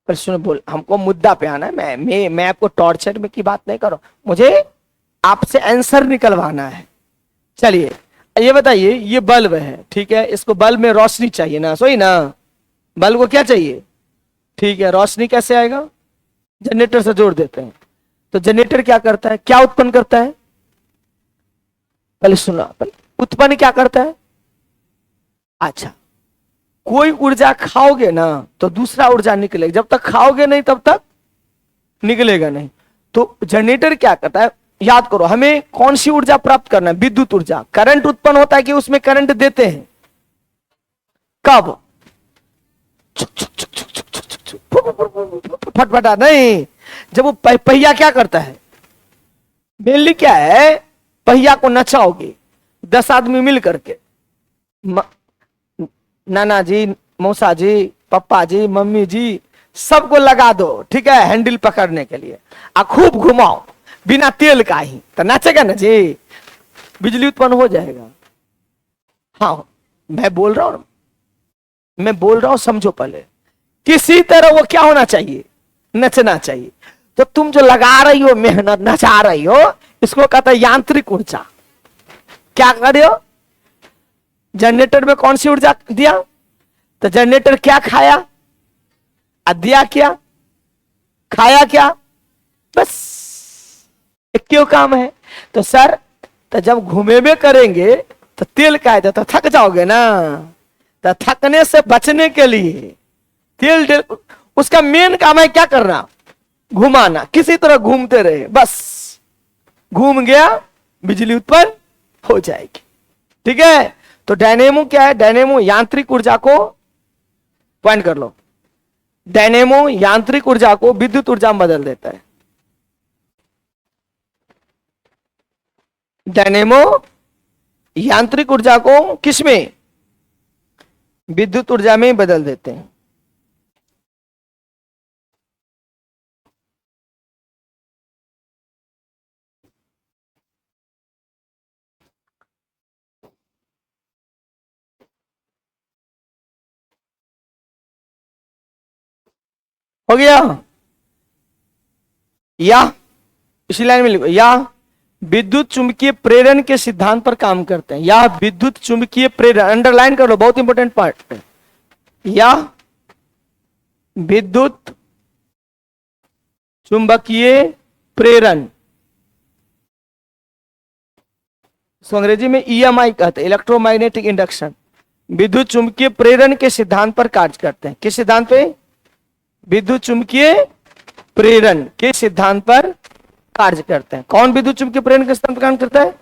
पर सुनो, बोल, हमको मुद्दा पे आना है। मैं आपको टॉर्चर में की बात नहीं करो, मुझे आपसे आंसर निकलवाना है। चलिए ये बताइए, ये बल्ब है, ठीक है, इसको बल्ब में रोशनी चाहिए ना, सही ना। बल्ब को क्या चाहिए, ठीक है, रोशनी कैसे आएगा, जनरेटर से जोड़ देते हैं। तो जनरेटर क्या करता है, क्या उत्पन्न करता है, पहले सुना, पहले उत्पन्न क्या करता है। अच्छा, कोई ऊर्जा खाओगे ना तो दूसरा ऊर्जा निकलेगा, जब तक खाओगे नहीं तब तक निकलेगा नहीं। तो जनरेटर क्या करता है, याद करो, हमें कौन सी ऊर्जा प्राप्त करना है, विद्युत ऊर्जा। करंट उत्पन्न होता है कि उसमें करंट देते हैं, कब, फटफटा नहीं, जब वो पहिया क्या करता है, मेनली क्या है, पहिया को नचाओगे 10 आदमी मिल करके, नाना जी, मौसा जी, पप्पा जी, मम्मी जी, सबको लगा दो, ठीक है, हैंडल पकड़ने के लिए, आ खूब घुमाओ बिना तेल का ही, तो नाचेगा ना जी, बिजली उत्पन्न हो जाएगा। हाँ, मैं बोल रहा हूं, मैं बोल रहा हूं, समझो पहले, किसी तरह वो क्या होना चाहिए, नचना चाहिए। तो तुम जो लगा रही हो मेहनत, नचा रही हो, इसको कहता है यांत्रिक ऊर्जा। क्या कर रहे हो, जनरेटर में कौन सी ऊर्जा दिया, तो जनरेटर क्या खाया, दिया क्या, खाया क्या, बस क्यों काम है। तो सर, तो जब घूमे में करेंगे तो तेल का है, तो थक जाओगे ना, तो थकने से बचने के लिए तेल उसका मेन काम है क्या करना, घुमाना, किसी तरह घूमते रहे, बस घूम गया, बिजली उत्पन्न हो जाएगी, ठीक है। तो डायनेमो क्या है, डायनेमो यांत्रिक ऊर्जा को, पॉइंट कर लो, डायनेमो यांत्रिक ऊर्जा को विद्युत ऊर्जा में बदल देता है। डायनेमो यांत्रिक ऊर्जा को किसमें, विद्युत ऊर्जा में बदल देते हैं। हो गया, या इसी लाइन में लिखो, या विद्युत चुंबकीय प्रेरण के सिद्धांत पर काम करते हैं, या विद्युत चुंबकीय प्रेरण, अंडरलाइन कर लो, बहुत इंपॉर्टेंट पार्ट, या विद्युत चुंबकीय प्रेरण, इसको अंग्रेजी में ईएमआई कहते हैं, इलेक्ट्रोमैग्नेटिक इंडक्शन, विद्युत चुंबकीय प्रेरण के सिद्धांत पर कार्य करते हैं। किस सिद्धांत पे, विद्युत चुंबकीय प्रेरण के सिद्धांत पर कार्य करते हैं। कौन विद्युत चुंबकीय प्रेरण के सिद्धांत पर कार्य करता है,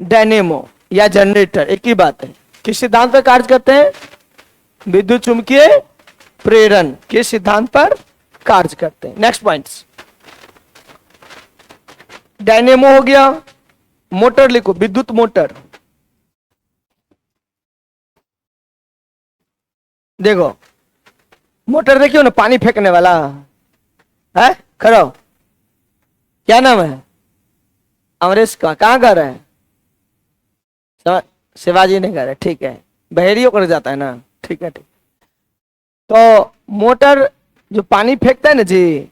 डायनेमो या जनरेटर, एक ही बात है। किस सिद्धांत पर कार्य करते हैं, विद्युत चुंबकीय प्रेरण के सिद्धांत पर कार्य करते हैं। नेक्स्ट पॉइंट, डायनेमो हो गया, मोटर लिखो, विद्युत मोटर, देखो मोटर देखियो ना, पानी फेंकने वाला है, खड़ो, क्या नाम है, अमरीश का, कहां घर है, शिवाजी नगर है, ठीक है, बहेरियों कर जाता है ना, ठीक है, ठीक। तो मोटर जो पानी फेंकता है ना जी,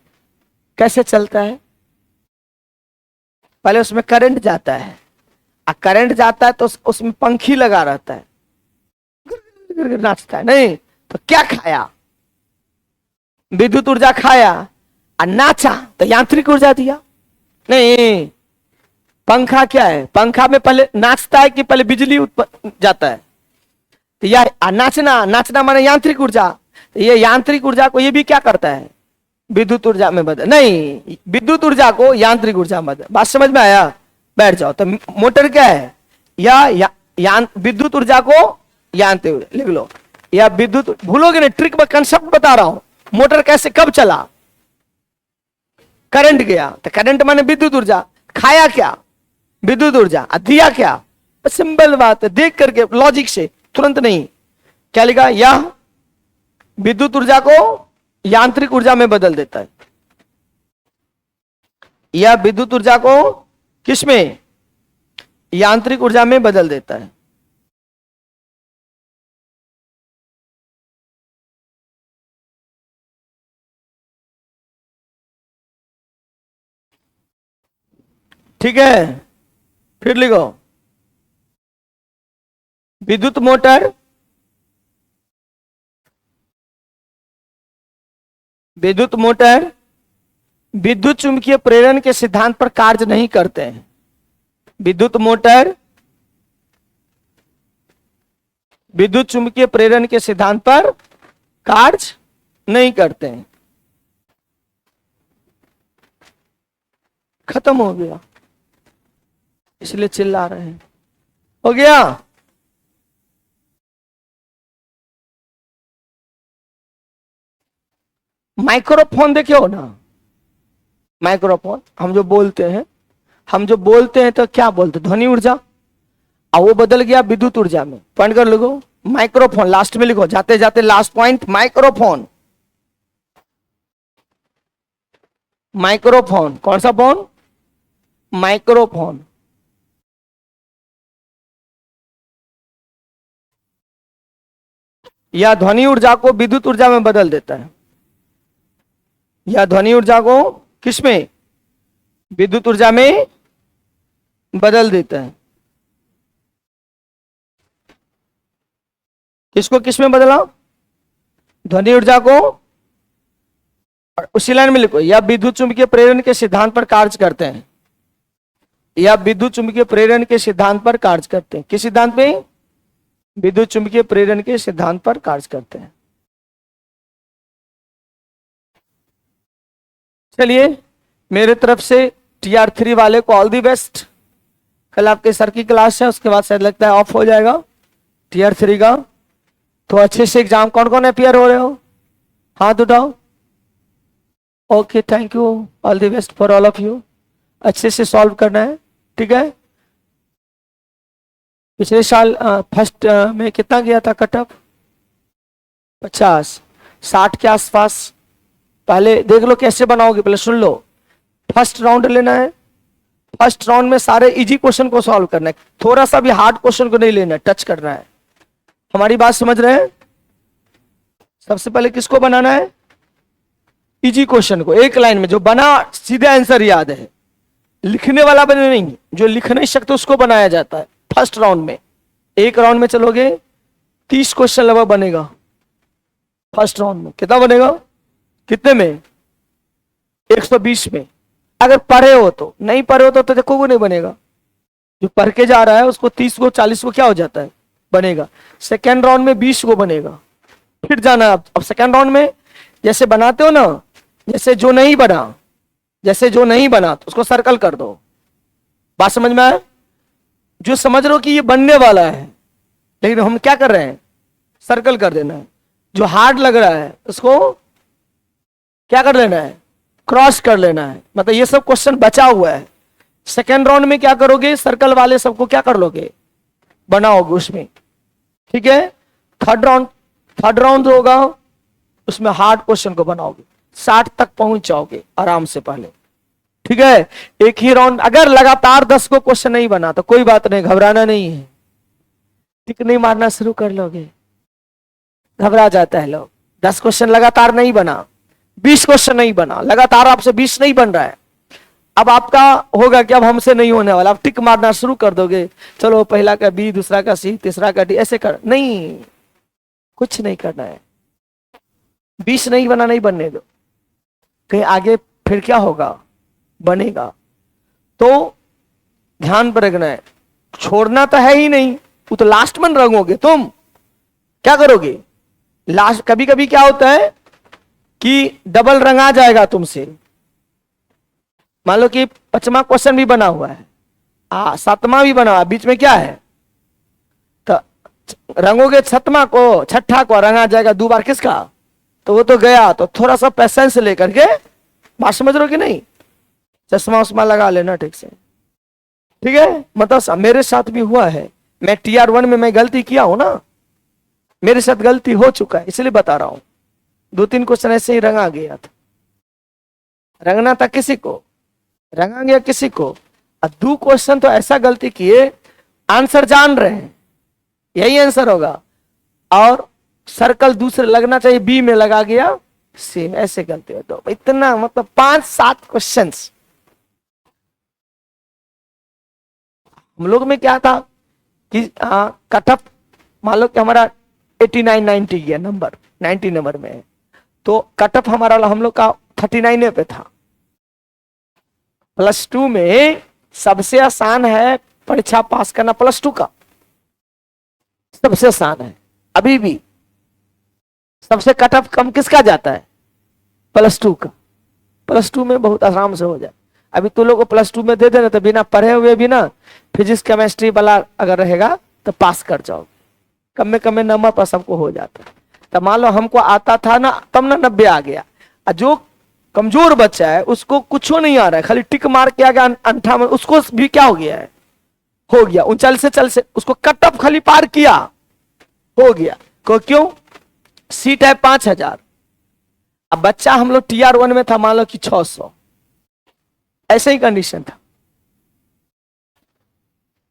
कैसे चलता है, पहले उसमें करंट जाता है, करंट जाता है तो उसमें पंखी लगा रहता है, नाचता है, नहीं तो क्या खाया, विद्युत ऊर्जा खाया, और नाचा तो यांत्रिक ऊर्जा दिया, नहीं, पंखा क्या है, पंखा में पहले नाचता है कि पहले बिजली उत्पन्न जाता है, तो यह नाचना, नाचना माने यांत्रिक ऊर्जा, तो ये यांत्रिक ऊर्जा को ये भी क्या करता है, विद्युत ऊर्जा में बदल, नहीं, विद्युत ऊर्जा को यांत्रिक ऊर्जा में बदल, बात समझ में आया, बैठ जाओ। तो मोटर क्या है, या विद्युत ऊर्जा को यांत्रिक, लिख लो, या विद्युत, भूलोगे नहीं, ट्रिक में कंसेप्ट बता रहा हूं, मोटर कैसे कब चला, करंट गया, तो करंट माने विद्युत ऊर्जा, खाया क्या, विद्युत ऊर्जा, दिया क्या, सिंपल बात है, देख करके लॉजिक से, तुरंत नहीं, क्या लिखा, यह विद्युत ऊर्जा को यांत्रिक ऊर्जा में बदल देता है, यह विद्युत ऊर्जा को किसमें, यांत्रिक ऊर्जा में बदल देता है। ठीक है, फिर लिखो, विद्युत मोटर, विद्युत मोटर विद्युत चुंबकीय प्रेरण के सिद्धांत पर कार्य नहीं करते हैं। विद्युत मोटर विद्युत चुंबकीय प्रेरण के सिद्धांत पर कार्य नहीं करते हैं। खत्म हो गया, इसलिए चिल्ला रहे हैं। हो गया। माइक्रोफोन देखे हो ना, माइक्रोफोन हम जो बोलते हैं तो क्या बोलते, ध्वनि ऊर्जा, और वो बदल गया विद्युत ऊर्जा में। पॉइंट कर लिखो माइक्रोफोन, लास्ट में लिखो, जाते जाते लास्ट पॉइंट माइक्रोफोन। माइक्रोफोन कौन सा फोन, माइक्रोफोन। या ध्वनि ऊर्जा को विद्युत ऊर्जा में बदल देता है, या ध्वनि ऊर्जा को किसमें, विद्युत ऊर्जा में बदल देता है। किसको किसमें बदला, ध्वनि ऊर्जा को। और उसी लाइन में लिखो, या विद्युत चुंबकीय प्रेरण के सिद्धांत पर कार्य करते हैं, या विद्युत चुंबकीय प्रेरण के सिद्धांत पर कार्य करते हैं। किस सिद्धांत पे, विद्युत चुंबकीय प्रेरण के सिद्धांत पर कार्य करते हैं। चलिए मेरे तरफ से TR3 वाले को ऑल दी बेस्ट। कल आपके सर की क्लास है, उसके बाद शायद लगता है ऑफ हो जाएगा TR3 का। तो अच्छे से एग्जाम, कौन कौन अपियर हो रहे हो, हाथ उठाओ। Okay, thank you, all the best for all of you. अच्छे से सॉल्व करना है, ठीक है। पिछले साल फर्स्ट में कितना गया था कट ऑफ, 50, 60 के आसपास। पहले देख लो कैसे बनाओगे, पहले सुन लो। फर्स्ट राउंड लेना है, फर्स्ट राउंड में सारे इजी क्वेश्चन को सॉल्व करना है, थोड़ा सा भी हार्ड क्वेश्चन को नहीं लेना है, टच करना है। हमारी बात समझ रहे हैं। सबसे पहले किसको बनाना है, इजी क्वेश्चन को, एक लाइन में जो बना सीधे आंसर याद है, लिखने वाला बने नहीं, जो लिख नहीं सकते उसको बनाया जाता है। फर्स्ट राउंड में, एक राउंड में चलोगे 30 क्वेश्चन लगभग बनेगा फर्स्ट राउंड में। कितना बनेगा, कितने में, 120 में। अगर पढ़े हो तो, नहीं पढ़े हो तो देखो वो नहीं बनेगा। जो पढ़ के जा रहा है उसको 30 को 40 को क्या हो जाता है, बनेगा। सेकेंड राउंड में 20 को बनेगा, फिर जाना। अब सेकेंड राउंड में जैसे बनाते हो ना, जैसे जो नहीं बना तो उसको सर्कल कर दो। बात समझ में आया, जो समझ रहे हो कि ये बनने वाला है, लेकिन हम क्या कर रहे हैं, सर्कल कर देना है। जो हार्ड लग रहा है उसको क्या कर लेना है, क्रॉस कर लेना है। मतलब ये सब क्वेश्चन बचा हुआ है। सेकेंड राउंड में क्या करोगे, सर्कल वाले सबको क्या कर लोगे, बनाओगे उसमें, ठीक है। थर्ड राउंड होगा, उसमें हार्ड क्वेश्चन को बनाओगे, 60 तक पहुंच जाओगे आराम से पहले, ठीक है। एक ही राउंड, अगर लगातार 10 को क्वेश्चन नहीं बना तो कोई बात नहीं, घबराना नहीं है। टिक नहीं मारना शुरू कर लोगे, घबरा जाता है लोग। 10 क्वेश्चन लगातार नहीं बना, 20 क्वेश्चन नहीं बना, लगातार आपसे 20 नहीं बन रहा है। अब आपका होगा कि अब हमसे नहीं होने वाला, आप टिक मारना शुरू कर दोगे, चलो पहला का बी, दूसरा का सी, तीसरा का डी, ऐसे कर। नहीं, कुछ नहीं करना है। 20 नहीं बना, नहीं बनने दो, कहीं आगे फिर क्या होगा, बनेगा। तो ध्यान पर रखना है, छोड़ना तो है ही नहीं, वो तो लास्ट में रंगोगे। तुम क्या करोगे लास्ट, कभी कभी क्या होता है कि डबल रंगा जाएगा तुमसे। मान लो कि 5वां क्वेश्चन भी बना हुआ है, 7वां भी बना हुआ है, बीच में क्या है, तो रंगोगे 7वां को, 6ठा को रंगा जाएगा 2 बार किसका, तो वो तो गया। तो थोड़ा सा पेशेंस लेकर के, बात समझ रहे हो कि नहीं। चश्मा उस्मा लगा लेना ठीक से, ठीक है। मतलब मेरे साथ भी हुआ है, मैं TR1 में मैं गलती किया हूं ना, मेरे साथ गलती हो चुका है, इसलिए बता रहा हूं। 2-3 क्वेश्चन ऐसे ही रंगा गया था, रंगना था किसी को, रंगा गया किसी को। 2 क्वेश्चन तो ऐसा गलती किए, आंसर जान रहे हैं यही आंसर होगा, और सर्कल दूसरे लगना चाहिए, बी में लगा गया सेम, ऐसे गलती हो। तो इतना मतलब 5-7 क्वेश्चन। हम लोग में क्या था कि कट ऑफ मान लो कि हमारा 89 90 गया नंबर, 90 नंबर में है, तो कट ऑफ हमारा हम लोग का 39 पे था। +2 में सबसे आसान है परीक्षा पास करना, +2 का सबसे आसान है। अभी भी सबसे कट ऑफ कम किसका जाता है? +2 का। +2 में बहुत आराम से हो जाए। अभी तो लोगों को +2 में दे देना तो बिना पढ़े हुए भी ना फिजिक्स केमिस्ट्री वाला अगर रहेगा तो पास कर जाओगे, कम में नंबर पर सबको हो जाता है। तो मान लो हमको आता था ना तब ना 90 आ गया, और जो कमजोर बच्चा है उसको कुछ नहीं आ रहा है, खाली टिक मार के आ गया 58, उसको भी क्या हो गया है? हो गया 39 से उसको कट ऑफ खाली पार किया, हो गया। क्यों? सीट है 5000। अब बच्चा हम लोग TR1 में था मान लो कि 600, ऐसे ही कंडीशन था।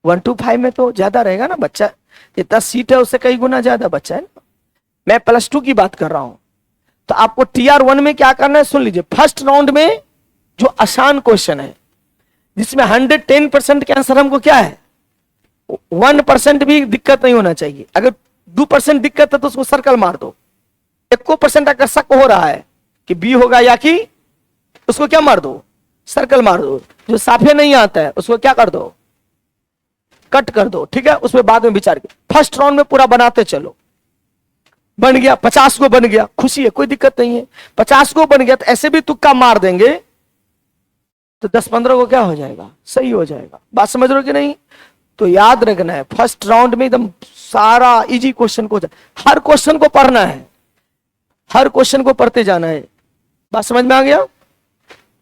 1 to 5 में तो ज्यादा रहेगा ना बच्चा, जितना सीट है उससे कई गुना ज्यादा बच्चा है ना। मैं +2 की बात कर रहा हूं। तो आपको TR1 में क्या करना है सुन लीजिए। फर्स्ट राउंड में जो आसान क्वेश्चन है जिसमें 110% के आंसर हमको क्या है, 1% भी दिक्कत नहीं होना चाहिए। अगर 2% दिक्कत है तो उसको सर्कल मार दो। 1% अगर शक हो रहा है कि बी होगा या कि, उसको क्या मार दो? सर्कल मार दो। जो साफे नहीं आता है उसको क्या कर दो? कट कर दो। ठीक है, उसमें बाद में विचार के फर्स्ट राउंड में पूरा बनाते चलो। बन गया 50 को, बन गया, खुशी है, कोई दिक्कत नहीं है। 50 को बन गया तो ऐसे भी तुक्का मार देंगे तो 10-15 को क्या हो जाएगा? सही हो जाएगा। बात समझ रहे हो कि नहीं? तो याद रखना है फर्स्ट राउंड में एकदम सारा इजी क्वेश्चन को, हर क्वेश्चन को पढ़ना है, हर क्वेश्चन को पढ़ते जाना है। बात समझ में आ गया?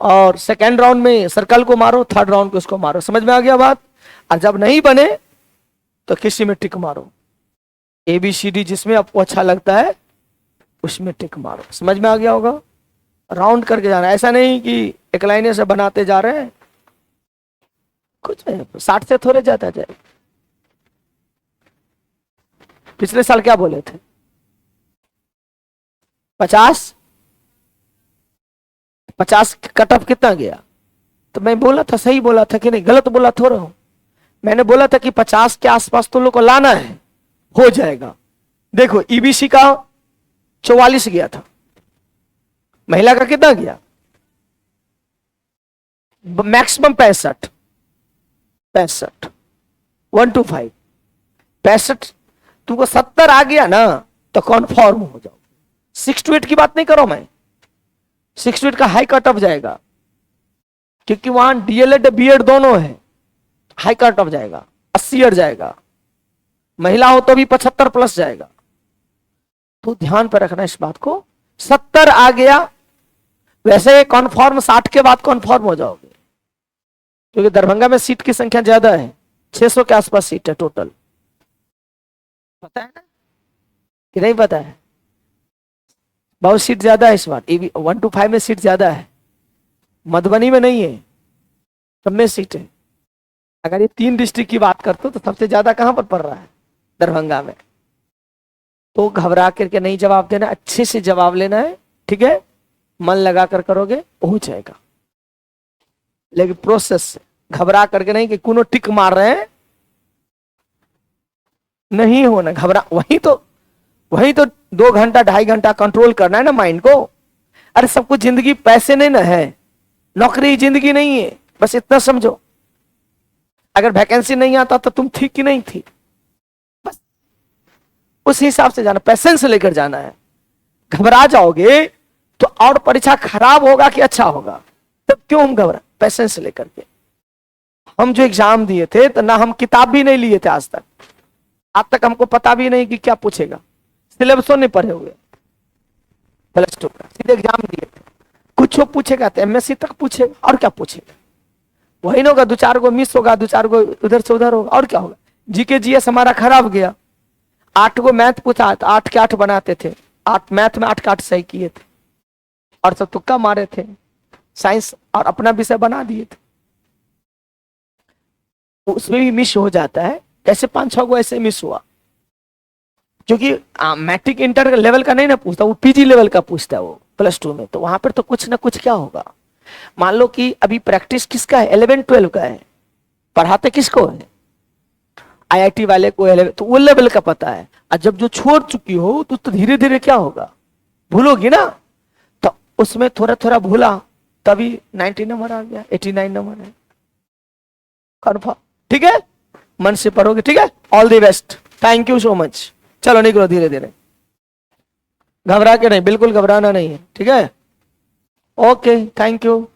और सेकेंड राउंड में सर्कल को मारो, थर्ड राउंड को उसको मारो। समझ में आ गया बात? और जब नहीं बने तो किसी में टिक मारो। ABCD जिसमें आपको अच्छा लगता है उसमें टिक मारो। समझ में आ गया होगा? राउंड करके जाना, ऐसा नहीं कि एक लाइन से बनाते जा रहे हैं, कुछ नहीं, 60 से थोड़े जाता जाए। पिछले साल क्या बोले थे? 50 कट ऑफ कितना गया? तो मैं बोला था, सही बोला था कि नहीं? गलत बोला थोड़ा हूं। मैंने बोला था कि 50 के आसपास तो लोग को लाना है, हो जाएगा। देखो EBC का 44 गया था, महिला का कितना गया? मैक्सिमम 65। 1 to 5 65। तुमको 70 आ गया ना तो कॉन्फॉर्म हो जाओ। 6 to 8 की बात नहीं करो मैं, 6 to 8 का हाई कट ऑफ जाएगा, क्योंकि वहां DLED BEd दोनों है, हाई कट ऑफ जाएगा, 80 अट जाएगा। महिला हो तो भी 75+ जाएगा। तो ध्यान पर रखना इस बात को। 70 आ गया वैसे कॉन्फॉर्म, 60 के बाद कॉन्फॉर्म हो जाओगे, क्योंकि दरभंगा में सीट की संख्या ज्यादा है, 600 के आसपास सीट है टोटल। पता है ना कि नहीं पता है? बहुत सीट ज्यादा है इस बार। 1 to 5 में सीट ज्यादा है, मधुबनी में नहीं है, सब में सीट है। अगर ये 3 डिस्ट्रिक्ट की बात करते हो तो सबसे ज्यादा कहां पर पड़ रहा है? दरभंगा में। तो घबरा करके नहीं जवाब देना, अच्छे से जवाब लेना है। ठीक है, मन लगा कर करोगे हो जाएगा, लेकिन प्रोसेस से, घबरा करके नहीं कि कोनो टिक मार रहे हैं, नहीं होना। घबरा वही तो 2 घंटा 2.5 घंटा कंट्रोल करना है ना माइंड को। अरे सब कुछ जिंदगी पैसे नहीं ना है, नौकरी जिंदगी नहीं है, बस इतना समझो। अगर वैकेंसी नहीं आता तो तुम थी कि नहीं थी, बस उस हिसाब से जाना, पैसेंस लेकर जाना है। घबरा जाओगे तो और परीक्षा खराब होगा कि अच्छा होगा? तब क्यों हम घबरा? पैसेंस लेकर के। हम जो एग्जाम दिए थे तो ना हम किताब भी नहीं लिए थे आज तक हमको पता भी नहीं कि क्या पूछेगा, सिलेबसों नहीं पढ़े हुए। +2 का सीधे एग्जाम दिए थे, कुछ पूछेगा तो MSc तक पूछेगा, और क्या पूछेगा? वही ना होगा, 2-4 गो मिस होगा, 2-4 गो उधर से उधर होगा, और क्या होगा? GK GS हमारा खराब गया। 8 गो मैथ पूछा तो 8 के 8 बनाते थे, 8 मैथ में 8 के 8 सही किए थे, और सब तुक्का मारे थे। साइंस और अपना विषय बना दिए थे, उसमें भी मिस हो जाता है। कैसे 5-6 गो ऐसे मिस हुआ, क्योंकि मैट्रिक इंटर लेवल का नहीं ना पूछता, वो PG लेवल का पूछता है वो +2 में। तो वहां पर तो कुछ ना कुछ क्या होगा। मान लो कि अभी प्रैक्टिस किसका है? 11-12 का है, पढ़ाते किसको है? आईआईटी वाले को तो वो लेवल का पता है। और जब जो छोड़ चुकी हो तो धीरे धीरे क्या होगा, भूलोगी ना। तो उसमें थोड़ा थोड़ा भूला, तभी 90 नंबर आ गया, 89 नंबर है, कन्फर्म। ठीक है, मन से पढ़ोगे। ठीक है, all the best, thank you so much. चलो निकलो धीरे धीरे, घबरा के नहीं, बिल्कुल घबराना नहीं है। ठीक है, ओके, थैंक यू।